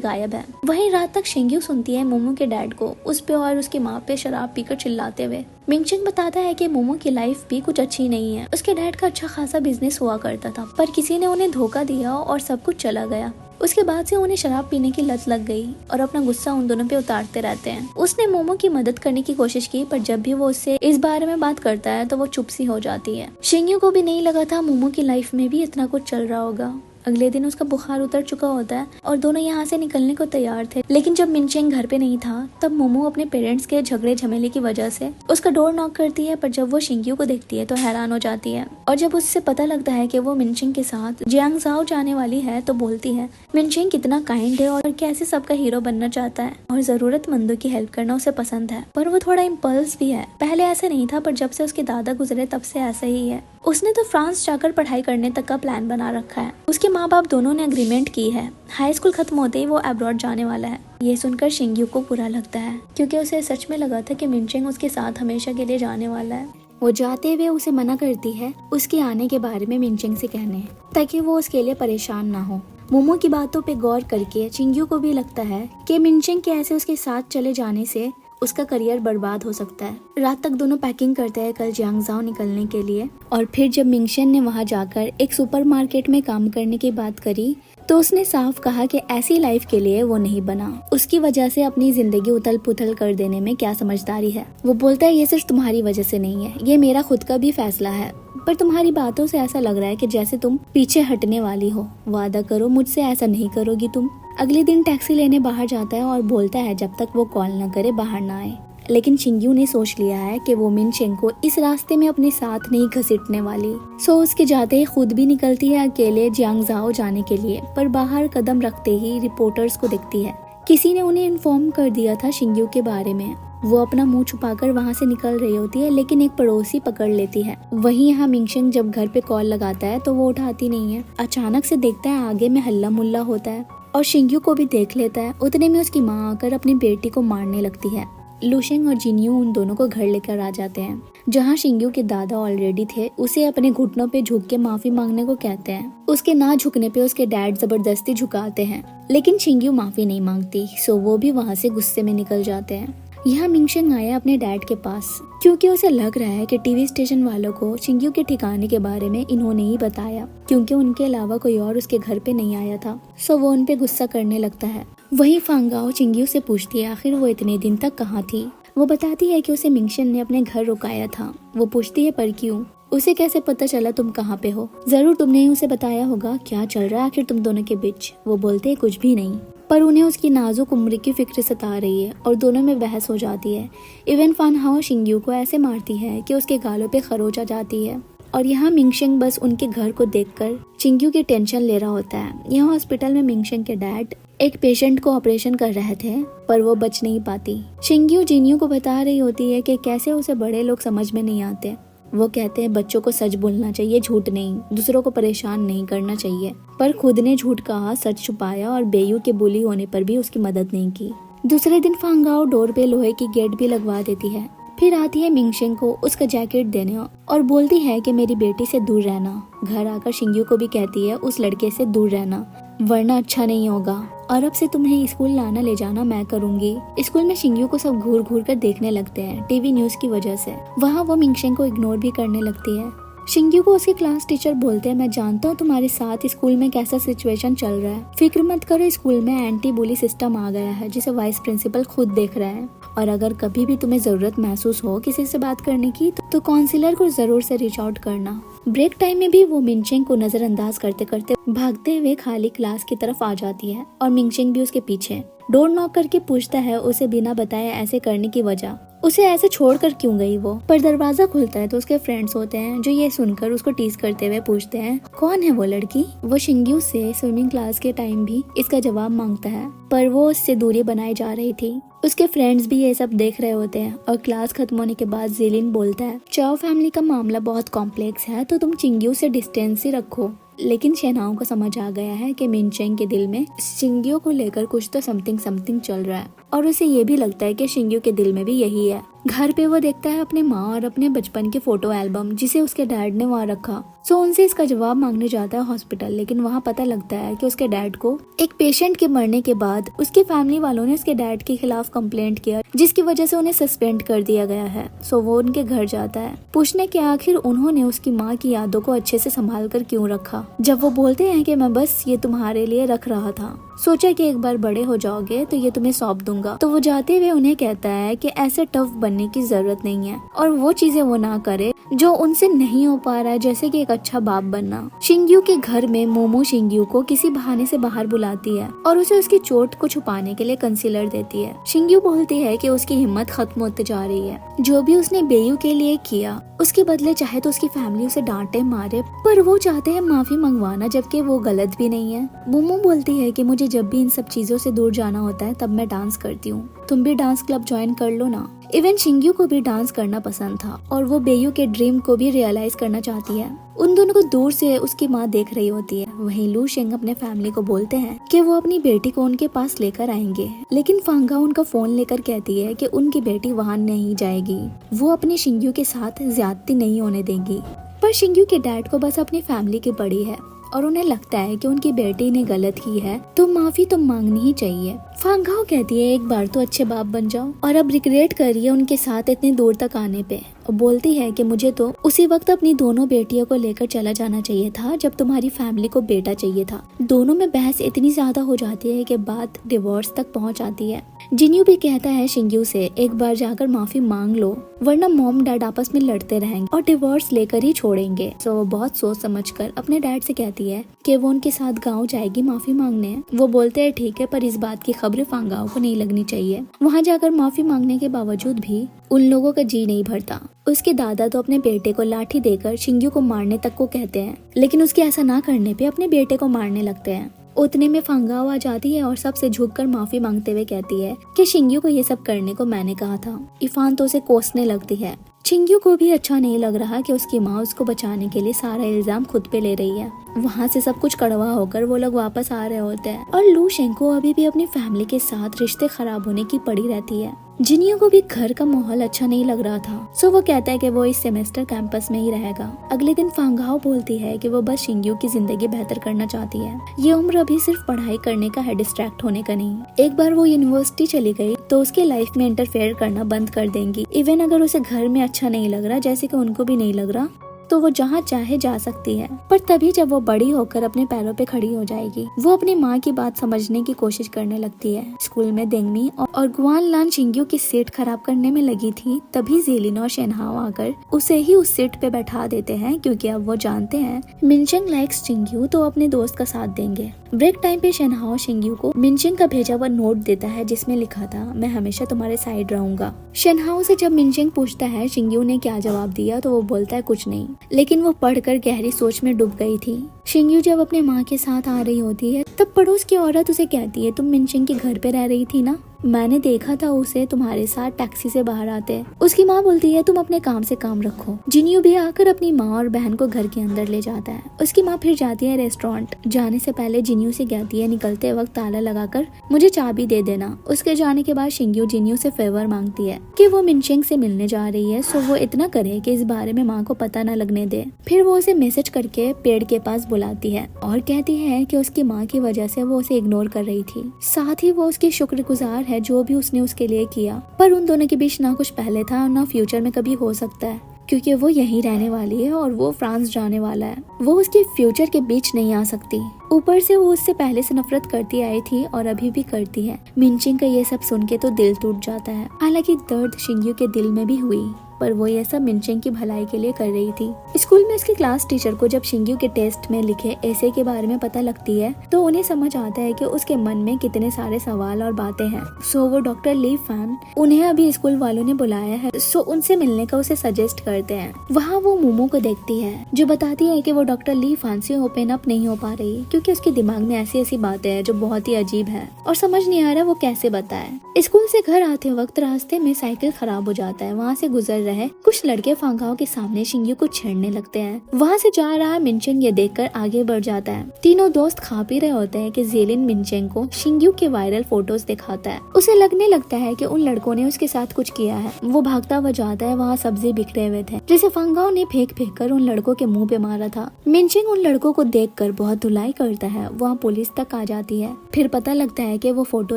गायब है। वहीं रात तक शिंग्यू सुनती है मोमो के डैड को उस पे और उसकी माँ पे शराब पीकर चिल्लाते हुए। मिनचेंग बताता है कि मोमो की लाइफ भी कुछ अच्छी नहीं है। उसके डैड का अच्छा खासा बिजनेस हुआ करता था पर किसी ने उन्हें धोखा दिया और सब कुछ चला गया। उसके बाद से उन्हें शराब पीने की लत लग गई और अपना गुस्सा उन दोनों पे उतारते रहते हैं। उसने मोमो की मदद करने की कोशिश की पर जब भी वो उससे इस बारे में बात करता है तो वो चुप सी हो जाती है। शिंग्यू को भी नहीं लगा था मोमो की लाइफ में भी इतना कुछ चल रहा होगा। अगले दिन उसका बुखार उतर चुका होता है और दोनों यहाँ से निकलने को तैयार थे, लेकिन जब मिनचेंग घर पे नहीं था तब मोमो अपने पेरेंट्स के झगड़े झमेले की वजह से उसका डोर नॉक करती है। पर जब वो शिंग्यू को देखती है तो हैरान हो जाती है और जब उससे पता लगता है कि वो मिनचेंग के साथ जियांगजाओ जाने वाली है तो बोलती है मिनचेंग कितना काइंड है और कैसे सबका हीरो बनना चाहता है और जरूरतमंदों की हेल्प करना उसे पसंद है, पर वो थोड़ा इम्पल्स भी है। पहले ऐसा नहीं था पर जब से उसके दादा गुजरे तब से ऐसा ही है। उसने तो फ्रांस जाकर पढ़ाई करने तक का प्लान बना रखा है। उसके माँ बाप दोनों ने अग्रीमेंट की है, हाई स्कूल खत्म होते ही वो अब्रॉड जाने वाला है। ये सुनकर शिंग्यू को बुरा लगता है क्योंकि उसे सच में लगा था कि मिनचेंग उसके साथ हमेशा के लिए जाने वाला है। वो जाते हुए उसे मना करती है उसके आने के बारे में मिनचेंग से कहने, ताकि वो उसके लिए परेशान ना हो। मोमो की बातों पे गौर करके शिंग्यू को भी लगता है कि मिनचेंग के ऐसे उसके साथ चले जाने से उसका करियर बर्बाद हो सकता है। रात तक दोनों पैकिंग करते हैं कल जियांगजाओ निकलने के लिए। और फिर जब मिंगशन ने वहां जाकर एक सुपरमार्केट में काम करने की बात करी तो उसने साफ कहा कि ऐसी लाइफ के लिए वो नहीं बना। उसकी वजह से अपनी जिंदगी उथल पुथल कर देने में क्या समझदारी है। वो बोलता है ये सिर्फ तुम्हारी वजह से नहीं है, ये मेरा खुद का भी फैसला है, पर तुम्हारी बातों से ऐसा लग रहा है कि जैसे तुम पीछे हटने वाली हो। वादा करो मुझसे ऐसा नहीं करोगी तुम। अगले दिन टैक्सी लेने बाहर जाता है और बोलता है जब तक वो कॉल न करे बाहर ना आए। लेकिन शिंग्यू ने सोच लिया है कि वो मिनचेंग को इस रास्ते में अपने साथ नहीं घसीटने वाली। सो उसके जाते ही खुद भी निकलती है अकेले जियांगजाओ जाने के लिए, पर बाहर कदम रखते ही रिपोर्टर्स को दिखती है। किसी ने उन्हें इन्फॉर्म कर दिया था शिंग्यू के बारे में। वो अपना मुंह छुपाकर वहाँ से निकल रही होती है, लेकिन एक पड़ोसी पकड़ लेती है। वहीं यहाँ मिंगशन जब घर पे कॉल लगाता है तो वो उठाती नहीं है। अचानक से देखता है आगे में हल्ला मुल्ला होता है और शिंग्यू को भी देख लेता है। उतने में उसकी माँ आकर अपनी बेटी को मारने लगती है। लुशेंग और जिन्यू उन दोनों को घर लेकर आ जाते हैं, जहाँ शिंग्यू के दादा ऑलरेडी थे। उसे अपने घुटनों पे झुक के माफी मांगने को कहते हैं। उसके ना झुकने पे उसके डैड जबरदस्ती झुकाते हैं, लेकिन शिंग्यू माफी नहीं मांगती, सो वो भी वहाँ से गुस्से में निकल जाते हैं। यहाँ मिंगशन आया अपने डैड के पास क्योंकि उसे लग रहा है कि टीवी स्टेशन वालों को शिंग्यू के ठिकाने के बारे में इन्होंने ही बताया, क्योंकि उनके अलावा कोई और उसके घर पे नहीं आया था। सो वो उन पे गुस्सा करने लगता है। वहीं फांगाओ शिंग्यू से पूछती है आखिर वो इतने दिन तक कहाँ थी। वो बताती है कि उसे मिंगशन ने अपने घर रुकाया था। वो पूछती है पर क्यों? उसे कैसे पता चला तुम कहाँ पे हो? जरूर तुमने ही उसे बताया होगा, क्या चल रहा है आखिर तुम दोनों के बीच? वो बोलते हैं कुछ भी नहीं, पर उन्हें उसकी नाजुक उम्र की फिक्र सता रही है और दोनों में बहस हो जाती है। इवन फानहाओ शिंग्यू को ऐसे मारती है कि उसके गालों पे खरोच आ जाती है। और यहाँ मिंगशन बस उनके घर को देखकर शिंग्यू की टेंशन ले रहा होता है। यहाँ हॉस्पिटल में मिंगशन के डैड एक पेशेंट को ऑपरेशन कर रहे थे, पर वो बच नहीं पाती। शिंग्यू जिन्यू को बता रही होती है कि कैसे उसे बड़े लोग समझ में नहीं आते। वो कहते हैं बच्चों को सच बोलना चाहिए, झूठ नहीं। दूसरों को परेशान नहीं करना चाहिए, पर खुद ने झूठ कहा, सच छुपाया और बेयू के बुली होने पर भी उसकी मदद नहीं की। दूसरे दिन फांगाओ डोर पे लोहे की गेट भी लगवा देती है, फिर आती है मिंगशेंग को उसका जैकेट देने और बोलती है कि मेरी बेटी से दूर रहना। घर आकर शिंग्यू को भी कहती है उस लड़के से दूर रहना वरना अच्छा नहीं होगा, और अब से तुम्हें स्कूल लाना ले जाना मैं करूंगी। स्कूल में शिंग्यू को सब घूर घूर कर देखने लगते हैं टीवी न्यूज की वजह से। वहाँ वो मिंगशेंग को इग्नोर भी करने लगती है। शिंग्यू को उसके क्लास टीचर बोलते हैं मैं जानता हूँ तुम्हारे साथ स्कूल में कैसा सिचुएशन चल रहा है, फिक्र मत करो, स्कूल में एंटी बुली सिस्टम आ गया है जिसे वाइस प्रिंसिपल खुद देख रहा है, और अगर कभी भी तुम्हें जरूरत महसूस हो किसी से बात करने की तो काउंसिलर को जरूर से रीच आउट करना। ब्रेक टाइम में भी वो मिंगशेंग को नजरअंदाज करते करते भागते हुए खाली क्लास की तरफ आ जाती है और मिंगशेंग भी उसके पीछे। डोर नॉक करके पूछता है उसे बिना बताए ऐसे करने की वजह, उसे ऐसे छोड़कर क्यों गई वो। पर दरवाजा खुलता है तो उसके फ्रेंड्स होते हैं जो ये सुनकर उसको टीज करते हुए पूछते हैं कौन है वो लड़की। वो शिंग्यू से स्विमिंग क्लास के टाइम भी इसका जवाब मांगता है पर वो उससे दूरी बनाई जा रही थी। उसके फ्रेंड्स भी ये सब देख रहे होते हैं और क्लास खत्म होने के बाद जिलिन बोलता है चाओ फैमिली का मामला बहुत कॉम्प्लेक्स है तो तुम चिंग्यू से डिस्टेंस ही रखो। लेकिन शेनहाओ को समझ आ गया है कि मिंगशेंग के दिल में शिंग्यू को लेकर कुछ तो समथिंग चल रहा है, और उसे ये भी लगता है कि शिंग्यू के दिल में भी यही है। घर पे वो देखता है अपने माँ और अपने बचपन के फोटो एल्बम जिसे उसके डैड ने वहाँ रखा। सो उनसे इसका जवाब मांगने जाता है हॉस्पिटल, लेकिन वहाँ पता लगता है कि उसके डैड को एक पेशेंट के मरने के बाद उसकी फैमिली वालों ने उसके डैड के खिलाफ कंप्लेंट किया जिसकी वजह से उन्हें सस्पेंड कर दिया गया है। सो वो उनके घर जाता है पूछने के आखिर उन्होंने उसकी माँ की यादों को अच्छे से संभाल कर क्यों रखा। जब वो बोलते हैं कि मैं बस ये तुम्हारे लिए रख रहा था, सोचा कि एक बार बड़े हो जाओगे तो ये तुम्हें सौंप दूंगा, तो वो जाते हुए उन्हें कहता है कि ऐसे टफ बनने की जरूरत नहीं है और वो चीजें वो ना करे जो उनसे नहीं हो पा रहा है, जैसे कि एक अच्छा बाप बनना। शिंग्यू के घर में मोमो शिंग्यू को किसी बहाने से बाहर बुलाती है और उसे उसकी चोट को छुपाने के लिए कंसीलर देती है। शिंग्यू बोलती है कि उसकी हिम्मत खत्म होते जा रही है, जो भी उसने बेयू के लिए किया उसके बदले चाहे तो उसकी फैमिली उसे डांटे मारे पर वो चाहते हैं माफी मंगवाना, जबकि वो गलत भी नहीं है। मोमो बोलती है कि मुझे जब भी इन सब चीजों से दूर जाना होता है तब मैं डांस करती हूँ, तुम भी डांस क्लब ज्वाइन कर लो ना। इवन शिंग्यू को भी डांस करना पसंद था और वो बेयू के ड्रीम को भी रियलाइज करना चाहती है। उन दोनों को दूर से उसकी माँ देख रही होती है। वहीं लू शेंग अपने फैमिली को बोलते हैं कि वो अपनी बेटी को उनके पास लेकर आएंगे, लेकिन फांगा उनका फोन लेकर कहती है कि उनकी बेटी वहाँ नहीं जाएगी, वो अपने शिंग्यू के साथ ज्यादती नहीं होने देंगी। पर शिंग्यू के डैड को बस अपनी फैमिली की पड़ी है और उन्हें लगता है कि उनकी बेटी ने गलत की है तो माफी तो मांगनी ही चाहिए। फांगाओ कहती है एक बार तो अच्छे बाप बन जाओ, और अब रिग्रेट करिए उनके साथ इतनी दूर तक आने पे। और बोलती है कि मुझे तो उसी वक्त अपनी दोनों बेटियों को लेकर चला जाना चाहिए था जब तुम्हारी फैमिली को बेटा चाहिए था। दोनों में बहस इतनी ज्यादा हो जाती है कि बात डिवोर्स तक पहुंच जाती है। जिन्यू भी कहता है शिंग्यू से एक बार जाकर माफी मांग लो वरना मॉम डैड आपस में लड़ते रहेंगे और डिवोर्स लेकर ही छोड़ेंगे। तो वो बहुत सोच समझकर अपने डैड से कहती है कि वो उनके साथ गाँव जाएगी माफी मांगने। वो बोलते हैं ठीक है, पर इस बात की खबरें फांगाओ को नहीं लगनी चाहिए। वहाँ जाकर माफी मांगने के बावजूद भी उन लोगों का जी नहीं भरता। उसके दादा तो अपने बेटे को लाठी देकर शिंग्यू को मारने तक को कहते हैं, लेकिन उसके ऐसा ना करने पे अपने बेटे को मारने लगते हैं। उतने में फांगाओ आ जाती है और सबसे झुककर माफी मांगते हुए कहती है कि शिंग्यू को ये सब करने को मैंने कहा था। इफान तो उसे कोसने लगती है। शिंग्यू को भी अच्छा नहीं लग रहा कि उसकी माँ उसको बचाने के लिए सारा इल्जाम खुद पे ले रही है। वहाँ से सब कुछ कड़वा होकर वो लोग वापस आ रहे होते हैं और लू शेंग को अभी भी अपनी फैमिली के साथ रिश्ते खराब होने की पड़ी रहती है। जिनियो को भी घर का माहौल अच्छा नहीं लग रहा था, सो वो कहता है कि वो इस सेमेस्टर कैंपस में ही रहेगा। अगले दिन फांगाओ बोलती है कि वो बस शिंग्यू की जिंदगी बेहतर करना चाहती है। ये उम्र अभी सिर्फ पढ़ाई करने का है, डिस्ट्रैक्ट होने का नहीं। एक बार वो यूनिवर्सिटी चली गई तो उसकी लाइफ में इंटरफेयर करना बंद कर देंगी। इवन अगर उसे घर में अच्छा नहीं लग रहा, जैसे कि उनको भी नहीं लग रहा, तो वो जहाँ चाहे जा सकती है। पर तभी जब वो बड़ी होकर अपने पैरों पे खड़ी हो जाएगी, वो अपनी माँ की बात समझने की कोशिश करने लगती है। स्कूल में देंगमी और गुआन लान शिंग्यू की सीट खराब करने में लगी थी, तभी जेलिन और शेनहाओ आकर उसे ही उस सीट पे बैठा देते हैं, क्योंकि अब वो जानते हैं मिंगशेंग लाइक्स शिंग्यू तो अपने दोस्त का साथ देंगे। ब्रेक टाइम पे शेनहाओ शिंग्यू को मिंगशेंग का भेजा हुआ नोट देता है जिसमें लिखा था मैं हमेशा तुम्हारे साइड रहूंगा। शेनहाओ से जब मिंगशेंग पूछता है शिंग्यू ने क्या जवाब दिया, तो वो बोलता है कुछ नहीं, लेकिन वो पढ़कर गहरी सोच में डूब गई थी। शिंग्यू जब अपने माँ के साथ आ रही होती है तब पड़ोस की औरत उसे कहती है, तुम मिनशिंग के घर पे रह रही थी ना, मैंने देखा था उसे तुम्हारे साथ टैक्सी से बाहर आते। उसकी माँ बोलती है, तुम अपने काम से काम रखो। जिन्यू भी आकर अपनी माँ और बहन को घर के अंदर ले जाता है। उसकी माँ फिर जाती है रेस्टोरेंट। जाने से पहले जिन्यू से कहती है, निकलते वक्त ताला लगाकर मुझे चाबी दे देना। उसके जाने के बाद शिंग्यू जिन्यू से फेवर मांगती है कि वो मिनशिंग से मिलने जा रही है, सो वो इतना करे कि इस बारे में माँ को पता न लगने दे। फिर वो उसे मैसेज करके पेड़ के पास बुलाती है और कहती है कि उसकी माँ की वजह से वो उसे इग्नोर कर रही थी, साथ ही वो उसकी शुक्रगुजार है जो भी उसने उसके लिए किया। पर उन दोनों के बीच ना कुछ पहले था और ना फ्यूचर में कभी हो सकता है, क्योंकि वो यहीं रहने वाली है और वो फ्रांस जाने वाला है। वो उसके फ्यूचर के बीच नहीं आ सकती। ऊपर से वो उससे पहले से नफरत करती आई थी और अभी भी करती है। मिनशिंग का ये सब सुन के तो दिल टूट जाता है। हालांकि दर्द शिंग्यू के दिल में भी हुई, पर वो ये सब मिनशिंग की भलाई के लिए कर रही थी। स्कूल में उसके क्लास टीचर को जब शिंग्यू के टेस्ट में लिखे ऐसे के बारे में पता लगती है तो उन्हें समझ आता है कि उसके मन में कितने सारे सवाल और बातें हैं। सो वो डॉक्टर ली फैन, उन्हें अभी स्कूल वालों ने बुलाया है, सो उनसे मिलने का उसे सजेस्ट करते हैं। वहाँ वो मोमो को देखती है जो बताती है कि वो डॉक्टर ली फैन से ओपन अप नहीं हो पा रही क्योंकि उसके दिमाग में ऐसी ऐसी बातें हैं जो बहुत ही अजीब है और समझ नहीं आ रहा वो कैसे बताए। स्कूल से घर आते वक्त रास्ते में साइकिल खराब हो जाता है। वहाँ से गुजर रहे कुछ लड़के फांगाओ के सामने शिंग्यू को छेड़ने लगते हैं। वहाँ से जा रहा मिनशिंग ये देखकर आगे बढ़ जाता है। तीनों दोस्त खा पी रहे होते हैं कि जेलिन मिनशिंग को शिंग्यू के वायरल फोटोज दिखाता है। उसे लगने लगता है कि उन लड़कों ने उसके साथ कुछ किया है। वो भागता हुआ जाता है। वहाँ सब्जी बिखरे हुए थे जिसे फांगाओ ने फेंक फेंक कर उन लड़कों के मुंह पे मारा था। मिनशिंग उन लड़कों को देखकर बहुत धुलाई करता है। वहाँ पुलिस तक आ जाती है। फिर पता लगता है कि वो फोटो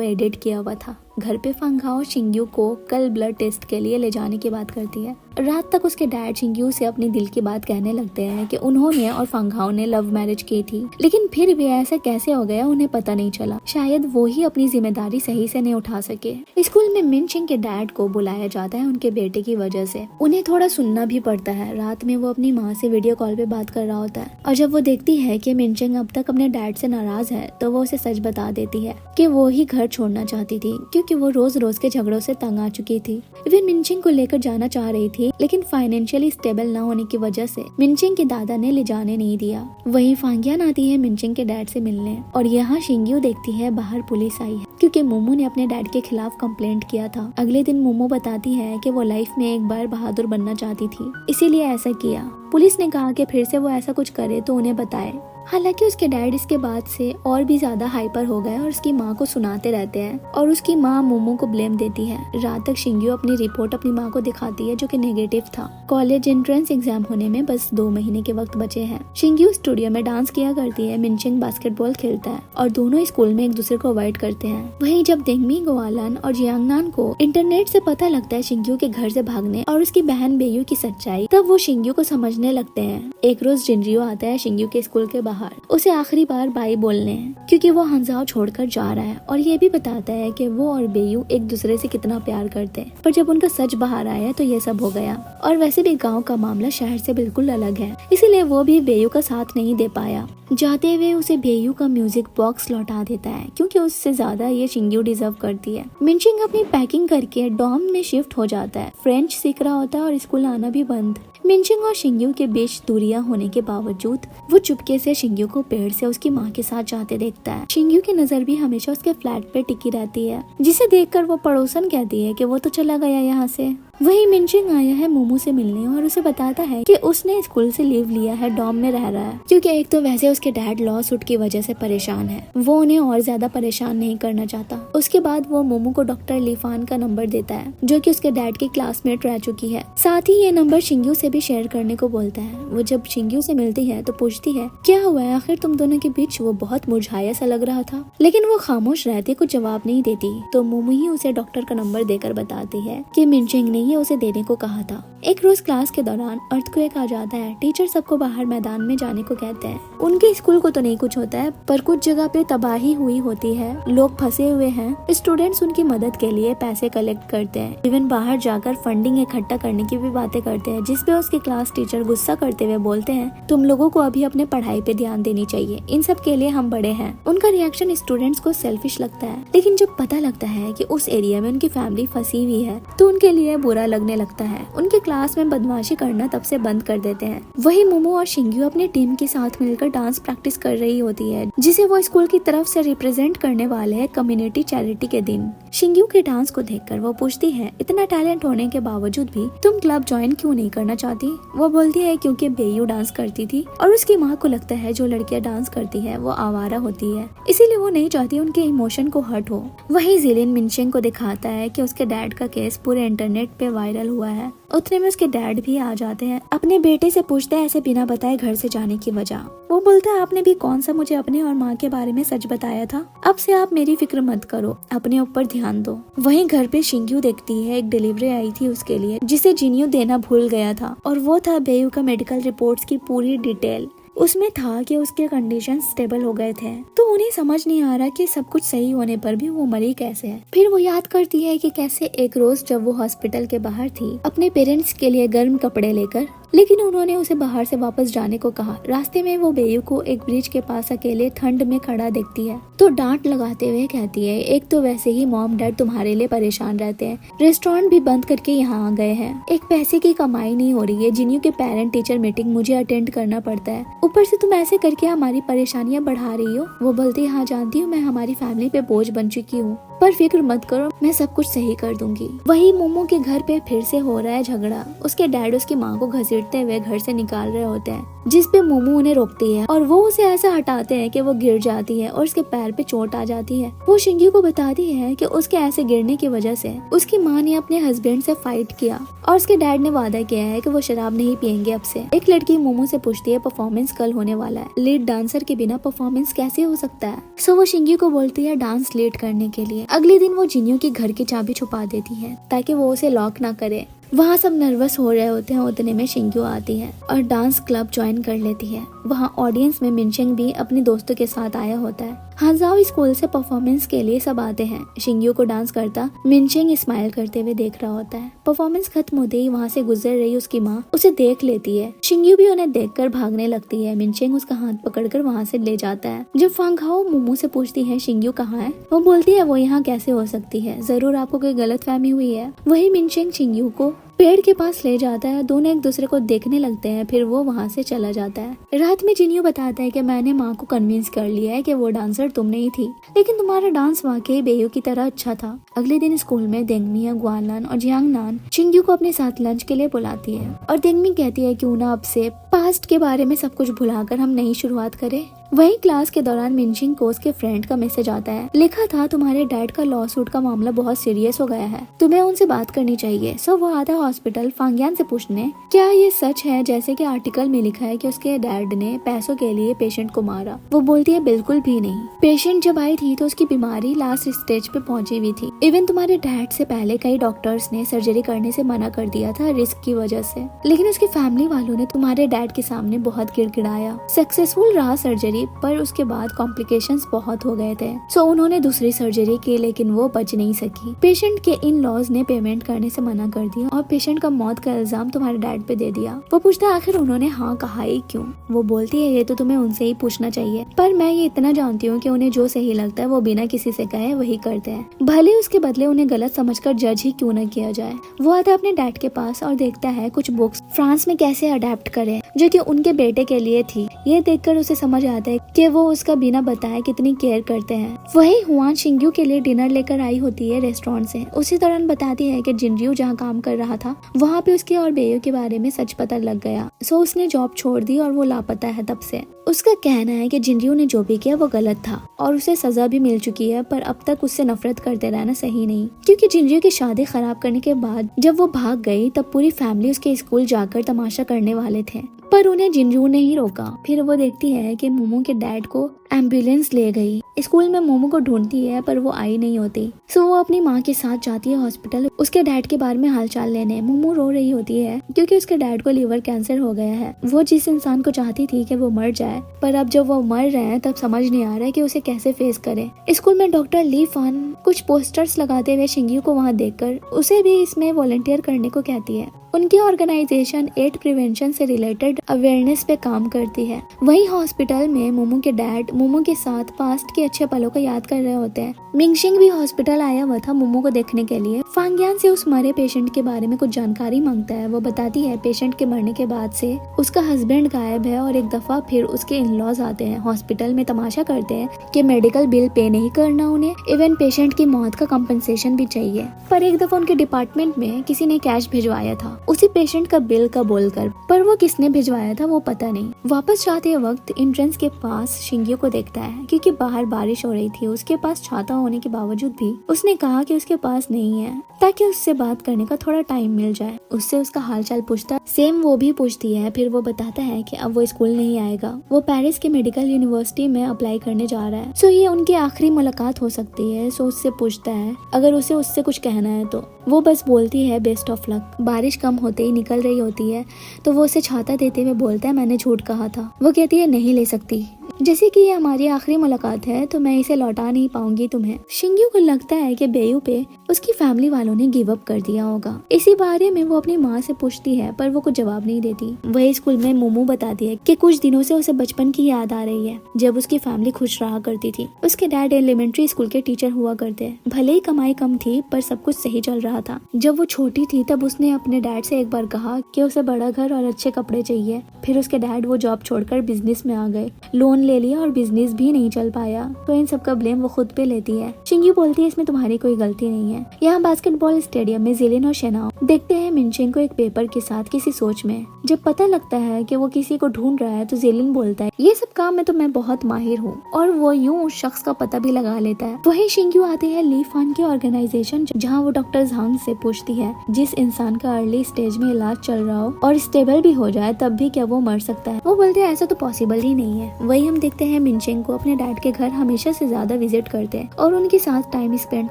एडिट किया हुआ था। घर पे फांगाओ शिंग्यू को कल ब्लड टेस्ट के लिए ले जाने की बात करती है। रात तक उसके डैड शिंग्यू से अपनी दिल की बात कहने लगते हैं कि उन्होंने और फांगाओ ने लव मैरिज की थी, लेकिन फिर भी ऐसा कैसे हो गया उन्हें पता नहीं चला। शायद वो ही अपनी जिम्मेदारी सही से नहीं उठा सके। स्कूल में मिनशिंग के डैड को बुलाया जाता है उनके बेटे की वजह से। उन्हें थोड़ा सुनना भी पड़ता है। रात में वो अपनी माँ से वीडियो कॉल पे बात कर रहा होता है और जब वो देखती है कि मिनशिंग अब तक अपने डैड से नाराज है तो वो उसे सच बता देती है कि वो ही घर छोड़ना चाहती थी क्योंकि वो रोज रोज के झगड़ों से तंग आ चुकी थी। वे मिनशिंग को लेकर जाना चाह रही थी, लेकिन फाइनेंशियली स्टेबल न होने की वजह से मिनशिंग के दादा ने ले जाने नहीं दिया। वहीं फांगियान आती है मिनशिंग के डैड से मिलने और यहाँ शिंग्यू देखती है बाहर पुलिस आई है क्योंकि मोमो ने अपने डैड के खिलाफ कंप्लेंट किया था। अगले दिन मोमो बताती है कि वो लाइफ में एक बार बहादुर बनना चाहती थी, इसीलिए ऐसा किया। पुलिस ने कहा कि फिर से वो ऐसा कुछ करे तो उन्हें बताए। हालांकि उसके डैड इसके बाद से और भी ज्यादा हाइपर हो गए और उसकी माँ को सुनाते रहते हैं और उसकी माँ मोमो को ब्लेम देती है। रात तक शिंग्यू अपनी रिपोर्ट अपनी माँ को दिखाती है जो कि नेगेटिव था। कॉलेज एंट्रेंस एग्जाम होने में बस 2 महीने के वक्त बचे हैं। शिंग्यू स्टूडियो में डांस किया करती है। मिनशिंग बास्केटबॉल खेलता है और दोनों स्कूल में एक दूसरे को अवॉइड करते हैं। वहीं जब देंगमी गोवालन और जियांगनान को इंटरनेट से पता लगता है शिंग्यू के घर से भागने और उसकी बहन बेयू की सच्चाई, तब वो शिंग्यू को समझने लगते हैं। एक रोज जिनरियो आता है शिंग्यू के स्कूल के बाहर उसे आखिरी बार बाय बोलने क्योंकि वो हंजाओ छोड़कर जा रहा है और ये भी बताता है कि वो और बेयू एक दूसरे से कितना प्यार करते हैं। पर जब उनका सच बाहर आया तो ये सब हो गया। और वैसे भी गांव का मामला शहर से बिल्कुल अलग है, इसीलिए वो भी बेयू का साथ नहीं दे पाया। जाते हुए उसे बेयू का म्यूजिक बॉक्स लौटा देता है क्योंकि उससे ज्यादा ये शिंग्यू डिजर्व करती है। मिनशिंग अपनी पैकिंग करके डॉम में शिफ्ट हो जाता है। फ्रेंच सीख रहा होता है और स्कूल आना भी बंद। मिनशिंग और शिंग्यू के बीच दूरियां होने के बावजूद वो चुपके से शिंग्यू को पेड़ से उसकी माँ के साथ जाते देखता है। शिंग्यू की नजर भी हमेशा उसके फ्लैट पे टिकी रहती है, जिसे देखकर वो पड़ोसन कहती है कि वो तो चला गया यहाँ से। वही मिनशिंग आया है मोमो से मिलने और उसे बताता है कि उसने स्कूल से लीव लिया है, डॉम में रह रहा है क्योंकि एक तो वैसे उसके डैड लॉ सूट की वजह से परेशान है। वो उन्हें और ज्यादा परेशान नहीं करना चाहता। उसके बाद वो मोमो को डॉक्टर लीफान का नंबर देता है जो कि उसके डैड की क्लासमेट रह चुकी है। साथ ही ये नंबर शिंग्यू से भी शेयर करने को बोलता है। वो जब शिंग्यू से मिलती है तो पूछती है क्या हुआ है आखिर तुम दोनों के बीच। वो बहुत मुरझाया सा लग रहा था, लेकिन वो खामोश रहती, कुछ जवाब नहीं देती। तो मोमो ही उसे डॉक्टर का नंबर देकर बताती है कि मिनशिंग ने ही उसे देने को कहा था। एक रोज क्लास के दौरान अर्थक्वेक आ जाता है। टीचर सबको बाहर मैदान में जाने को कहते हैं। उनके स्कूल को तो नहीं कुछ होता है, पर कुछ जगह पे तबाही हुई होती है, लोग फंसे हुए हैं। स्टूडेंट्स उनकी मदद के लिए पैसे कलेक्ट करते हैं, इवन बाहर जाकर फंडिंग इकट्ठा करने की भी बातें करते हैं, जिसपे उसके क्लास टीचर गुस्सा करते हुए बोलते हैं तुम लोगों को अभी अपने पढ़ाई पे ध्यान देनी चाहिए, इन सब के लिए हम बड़े हैं। उनका रिएक्शन स्टूडेंट्स को सेल्फिश लगता है, लेकिन जब पता लगता है कि उस एरिया में उनकी फैमिली फंसी हुई है तो उनके लिए बुरा लगने लगता है। उनके क्लास में बदमाशी करना तब से बंद कर देते हैं। वही मोमो और शिंग्यू अपनी टीम के साथ मिलकर डांस प्रैक्टिस कर रही होती है, जिसे वो स्कूल की तरफ से रिप्रेजेंट करने वाले हैं कम्युनिटी चैरिटी के दिन। शिंग्यू के डांस को देखकर वो पूछती है, इतना टैलेंट होने के बावजूद भी तुम क्लब ज्वाइन क्यों नहीं करना चाहती? वो बोलती है क्योंकि बेयू डांस करती थी और उसकी माँ को लगता है जो लड़कियां डांस करती है वो आवारा होती है, इसीलिए वो नहीं चाहती उनके इमोशन को हर्ट हो। वही जिलिन मिनशेंग को दिखाता है कि उसके डैड का केस पूरे इंटरनेट पे वायरल हुआ है। उतने में उसके डैड भी आ जाते हैं। अपने बेटे से पूछते हैं ऐसे बिना बताए घर से जाने की वजह। वो बोलता है, आपने भी कौन सा मुझे अपने और माँ के बारे में सच बताया था? अब से आप मेरी फिक्र मत करो, अपने ऊपर ध्यान दो। वहीं घर पे शिंग्यू देखती है एक डिलीवरी आई थी उसके लिए, जिसे जिन्यू देना भूल गया था, और वो था बेयू का मेडिकल रिपोर्ट्स की पूरी डिटेल। उसमें था कि उसके कंडीशन स्टेबल हो गए थे, तो उन्हें समझ नहीं आ रहा कि सब कुछ सही होने पर भी वो मरी कैसे है। फिर वो याद करती है कि कैसे एक रोज जब वो हॉस्पिटल के बाहर थी अपने पेरेंट्स के लिए गर्म कपड़े लेकर, लेकिन उन्होंने उसे बाहर से वापस जाने को कहा। रास्ते में वो बेयू को एक ब्रिज के पास अकेले ठंड में खड़ा देखती है, तो डांट लगाते हुए कहती है, एक तो वैसे ही मॉम डैड तुम्हारे लिए परेशान रहते हैं, रेस्टोरेंट भी बंद करके यहाँ आ गए हैं, एक पैसे की कमाई नहीं हो रही है, जिन्यू के पेरेंट टीचर मीटिंग मुझे अटेंड करना पड़ता है, ऊपर से तुम ऐसे करके हमारी परेशानियाँ बढ़ा रही हो। वो बोलती है, हाँ जानती हूँ, मैं हमारी फैमिली पे बोझ बन चुकी हूँ, पर फिक्र मत करो, मैं सब कुछ सही कर दूंगी। वही मोमो के घर पे फिर से हो रहा है झगड़ा। उसके डैड उसकी माँ को घसीटते हुए घर से निकाल रहे होते हैं, जिस पे मोमो उन्हें रोकती है और वो उसे ऐसा हटाते हैं कि वो गिर जाती है और उसके पैर पे चोट आ जाती है। वो शिंग्यू को बताती है कि उसके ऐसे गिरने की वजह से उसकी माँ ने अपने हस्बैंड से फाइट किया और उसके डैड ने वादा किया है कि वो शराब नहीं पियेंगे अब से। एक लड़की मोमो से पूछती है, परफॉर्मेंस कल होने वाला है, लीड डांसर के बिना परफॉर्मेंस कैसे हो सकता है? सो वो शिंग्यू को बोलती है डांस लीड करने के लिए। अगले दिन वो जिन्यू की घर की चाबी छुपा देती है ताकि वो उसे लॉक ना करे। वहाँ सब नर्वस हो रहे होते हैं, उतने में शिंग्यू आती है और डांस क्लब ज्वाइन कर लेती है। वहाँ ऑडियंस में मिनशेंग भी अपने दोस्तों के साथ आया होता है। हांजाओ स्कूल से परफॉर्मेंस के लिए सब आते हैं। शिंग्यू को डांस करता मिनशेंग स्माइल करते हुए देख रहा होता है। परफॉर्मेंस खत्म होते ही वहाँ से गुजर रही उसकी माँ उसे देख लेती है। शिंग्यू भी उन्हें देखकर भागने लगती है। मिनशेंग उसका हाथ पकड़कर वहाँ से ले जाता है। जब फांगहाओ मोमो से पूछती है शिंग्यू कहाँ है, वो बोलती है वो यहाँ कैसे हो सकती है, जरूर आपको कोई गलतफहमी हुई है। वही मिनशेंग शिंग्यू को पेड़ के पास ले जाता है। दोनों एक दूसरे को देखने लगते हैं, फिर वो वहाँ से चला जाता है। रात में जिन्यू बताता है कि मैंने माँ को कन्विंस कर लिया है कि वो डांसर तुम नहीं थी, लेकिन तुम्हारा डांस वाकई बेयू की तरह अच्छा था। अगले दिन स्कूल में देंगमी, ग्वानलान और जियांगनान शिंग्यू को अपने साथ लंच के लिए बुलाती है और देंगमी कहती है क्यों ना अब से पास्ट के बारे में सब कुछ भुलाकर हम नई शुरुआत करें। वही क्लास के दौरान मिनशिंग को उसके फ्रेंड का मैसेज आता है, लिखा था तुम्हारे डैड का लॉ सूट का मामला बहुत सीरियस हो गया है, तुम्हें उनसे बात करनी चाहिए। सो वो आता है हॉस्पिटल फांगियान से पूछने क्या ये सच है जैसे कि आर्टिकल में लिखा है कि उसके डैड ने पैसों के लिए पेशेंट को मारा। वो बोलती है बिल्कुल भी नहीं, पेशेंट जब आई थी तो उसकी बीमारी लास्ट स्टेज पे पहुंची हुई थी। इवन तुम्हारे डैड से पहले कई डॉक्टर्स ने सर्जरी करने से मना कर दिया था रिस्क की वजह से, लेकिन उसकी फैमिली वालों ने तुम्हारे डैड के सामने बहुत गिड़गिड़ाया। सक्सेसफुल रहा सर्जरी, पर उसके बाद कॉम्प्लिकेशंस बहुत हो गए थे। सो उन्होंने दूसरी सर्जरी की, लेकिन वो बच नहीं सकी। पेशेंट के इन लॉज ने पेमेंट करने से मना कर दिया और पेशेंट का मौत का इल्जाम तुम्हारे डैड पे दे दिया। वो पूछता है आखिर उन्होंने हाँ कहा ही क्यों? वो बोलती है ये तो तुम्हें उनसे ही पूछना चाहिए, पर मैं ये इतना जानती हूँ कि उन्हें जो सही लगता है वो बिना किसी से कहे वही करते हैं, भले उसके बदले उन्हें गलत समझकर जज ही क्यों न किया जाए। वो आता है अपने डैड के पास और देखता है कुछ बुक्स फ्रांस में कैसे अडेप्ट करे जो कि उनके बेटे के लिए थी। ये देखकर उसे समझ आता है कि वो उसका बिना बताए कितनी केयर करते हैं। वही हुआन शिंग्यू के लिए डिनर लेकर आई होती है रेस्टोरेंट से। उसी दौरान बताती है कि जिनरियो जहाँ काम कर रहा था वहाँ पे उसके और बेयू के बारे में सच पता लग गया। सो उसने जॉब छोड़ दी और वो लापता है तब से। उसका कहना है कि जिनरियो ने जो भी किया वो गलत था और उसे सजा भी मिल चुकी है, पर अब तक उससे नफरत करते रहना सही नहीं, क्योंकि जिनरियो की शादी खराब करने के बाद जब वो भाग गई तब पूरी फैमिली उसके स्कूल जाकर तमाशा करने वाले थे, पर उन्हें जिनरियो ने ही रोका। फिर वो देखती है कि मोमो के डैड को एम्बुलेंस ले गई। स्कूल में मोमो को ढूंढती है पर वो आई नहीं होती। सो वो अपनी माँ के साथ जाती है हॉस्पिटल उसके डैड के बारे में हालचाल लेने। मोमो रो रही होती है क्योंकि उसके डैड को लिवर कैंसर हो गया है। वो जिस इंसान को चाहती थी कि वो मर जाए, पर अब जब वो मर रहे हैं तब समझ नहीं आ रहा है कि उसे कैसे फेस करे। स्कूल में डॉक्टर ली फान कुछ पोस्टर्स लगाते हुए शिंग्यू को वहाँ देखकर उसे भी इसमें वॉलंटियर करने को कहती है। उनकी ऑर्गेनाइजेशन एड प्रिवेंशन से रिलेटेड अवेयरनेस पे काम करती है। वहीं हॉस्पिटल में मोमो के डैड मोमो के साथ पास्ट के अच्छे पलों को याद कर रहे होते हैं। मिंगशिंग भी हॉस्पिटल आया हुआ था मोमो को देखने के लिए। फांगियान से उस मरे पेशेंट के बारे में कुछ जानकारी मांगता है। वो बताती है पेशेंट के मरने के बाद से उसका हस्बैंड गायब है और एक दफा फिर उसके इन-लॉज आते हैं हॉस्पिटल में, तमाशा करते हैं कि मेडिकल बिल पे नहीं करना उन्हें, इवन पेशेंट की मौत का कंपनसेशन भी चाहिए। पर एक दफा उनके डिपार्टमेंट में किसी ने कैश भिजवाया था उसी पेशेंट का बिल का बोलकर, पर वो किसने भिजवाया था वो पता नहीं। वापस जाते वक्त एंट्रेंस के पास शिंग्यो को देखता है क्योंकि बाहर बारिश हो रही थी। उसके पास छाता होने के बावजूद भी उसने कहा कि उसके पास नहीं है ताकि उससे बात करने का थोड़ा टाइम मिल जाए। उससे उसका हालचाल पूछता, सेम वो भी पूछती है। फिर वो बताता है कि अब वो स्कूल नहीं आएगा, वो पेरिस के मेडिकल यूनिवर्सिटी में अप्लाई करने जा रहा है। सो ये उनकी आखिरी मुलाकात हो सकती है। सो उससे पूछता है अगर उसे उससे कुछ कहना है तो। वो बस बोलती है बेस्ट ऑफ लक। बारिश कम होते ही निकल रही होती है तो वो उसे छाता देते हुए बोलता है मैंने झूठ कहा था। वो कहती है नहीं ले सकती, जैसे कि ये हमारी आखिरी मुलाकात है तो मैं इसे लौटा नहीं पाऊंगी तुम्हें। शिंग्यो को लगता है कि बेयू पे उसकी फैमिली वालों ने गिव अप कर दिया होगा। इसी बारे में वो अपनी माँ से पूछती है पर वो कुछ जवाब नहीं देती। वही स्कूल में मोमो बताती है कि कुछ दिनों से उसे बचपन की याद आ रही है जब उसकी फैमिली खुश रहा करती थी। उसके डैड एलिमेंट्री स्कूल के टीचर हुआ करते हैं। भले ही कमाई कम थी पर सब कुछ सही चल रहा था। जब वो छोटी थी तब उसने अपने डैड से एक बार कहा कि उसे बड़ा घर और अच्छे कपड़े चाहिए। फिर उसके डैड वो जॉब छोड़कर बिजनेस में आ गए, लोन ले लिया और बिजनेस भी नहीं चल पाया। तो इन सब का ब्लेम वो खुद पे लेती है। शिंग्यू बोलती है इसमें तुम्हारी कोई गलती नहीं है। यहाँ बास्केटबॉल स्टेडियम में जिलिन और शेनाओ देखते हैं मिनशिंग को एक पेपर के साथ किसी सोच में। जब पता लगता है कि वो किसी को ढूंढ रहा है तो जिलिन बोलता है ये सब काम में तो मैं बहुत माहिर हूँ, और वो यूं उस शख्स का पता भी लगा लेता है। वही शिंग्यू आती है ली फान की ऑर्गेनाइजेशन जहाँ वो डॉक्टर झांग से पूछती है जिस इंसान का अर्ली स्टेज में इलाज चल रहा हो और स्टेबल भी हो जाए तब भी क्या वो मर सकता है। वो बोलते हैं ऐसा तो पॉसिबल ही नहीं है। वही हम देखते हैं मिनशिंग को अपने डैड के घर हमेशा से ज्यादा विजिट करते हैं और उनके साथ टाइम स्पेंड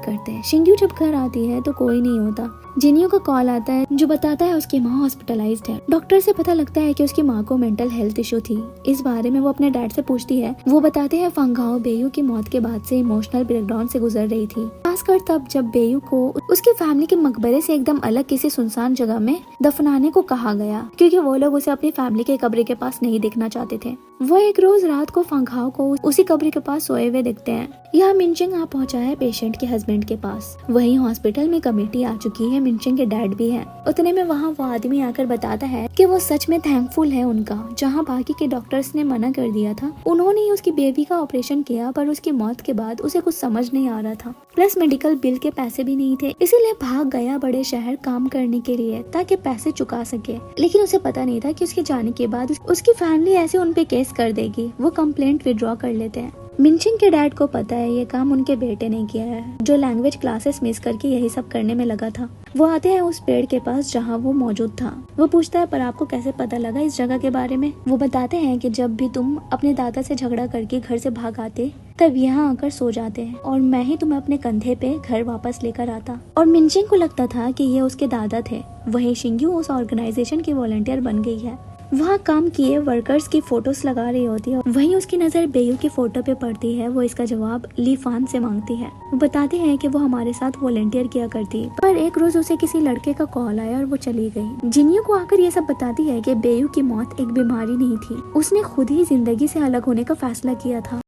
करते हैं। शिंग्यू जब घर आती है तो कोई नहीं होता। जिनियो का कॉल आता है जो बताता है उसकी माँ हॉस्पिटलाइज्ड है। डॉक्टर से पता लगता है कि उसकी माँ को मेंटल हेल्थ इशू थी। इस बारे में वो अपने डैड से पूछती है। वो बताते हैं फंगाओ बेयू की मौत के बाद से इमोशनल ब्रेकडाउन से गुजर रही थी, खासकर तब जब बेयू को उसकी फैमिली के मकबरे से एकदम अलग किसी सुनसान जगह में दफनाने को कहा गया क्योंकि वो लोग उसे अपनी फैमिली के कब्र के पास नहीं देखना चाहते थे। वो एक रोज रात को फंगाओ को उसी कब्र के पास सोए हुए दिखते हैं। यहाँ मिनशिंग आ पहुंचा है पेशेंट के हस्बैंड के पास। वहीं हॉस्पिटल में कमेटी आ चुकी है, मिनशिंग के डैड भी है। उतने में वहाँ वो आदमी आकर बताता है कि वो सच में थैंकफुल है उनका, जहाँ बाकी के डॉक्टर्स ने मना कर दिया था। उन्होंने ही उसकी बेबी का ऑपरेशन किया पर उसकी मौत के बाद उसे कुछ समझ नहीं आ रहा था, प्लस मेडिकल बिल के पैसे भी नहीं थे, इसीलिए भाग गया बड़े शहर काम करने के लिए ताकि पैसे चुका सके। लेकिन उसे पता नहीं था कि उसके जाने के बाद उसकी फैमिली ऐसे उन पे केस कर देगी। वो कंप्लेंट विड्रॉ कर लेते हैं। मिनशिंग के डैड को पता है ये काम उनके बेटे ने किया है, जो लैंग्वेज क्लासेस मिस करके यही सब करने में लगा था। वो आते हैं उस पेड़ के पास जहाँ वो मौजूद था। वो पूछता है पर आपको कैसे पता लगा इस जगह के बारे में? वो बताते हैं कि जब भी तुम अपने दादा से झगड़ा करके घर से भाग आते तब यहाँ आकर सो जाते हैं और मैं ही तुम्हें अपने कंधे पे घर वापस लेकर आता। और मिनशिंग को लगता था कि ये उसके दादा थे। वहीं शिंग्यू उस ऑर्गेनाइजेशन की वॉलंटियर बन गई है। वहाँ काम किए वर्कर्स की फोटोस लगा रही होती है। वहीं उसकी नजर बेयू की फोटो पे पड़ती है। वो इसका जवाब ली फान से मांगती है। वो बताते हैं कि वो हमारे साथ वॉलंटियर किया करती, पर एक रोज उसे किसी लड़के का कॉल आया और वो चली गई। जिनियो को आकर ये सब बताती है कि बेयू की मौत एक बीमारी नहीं थी, उसने खुद ही जिंदगी से अलग होने का फैसला किया था।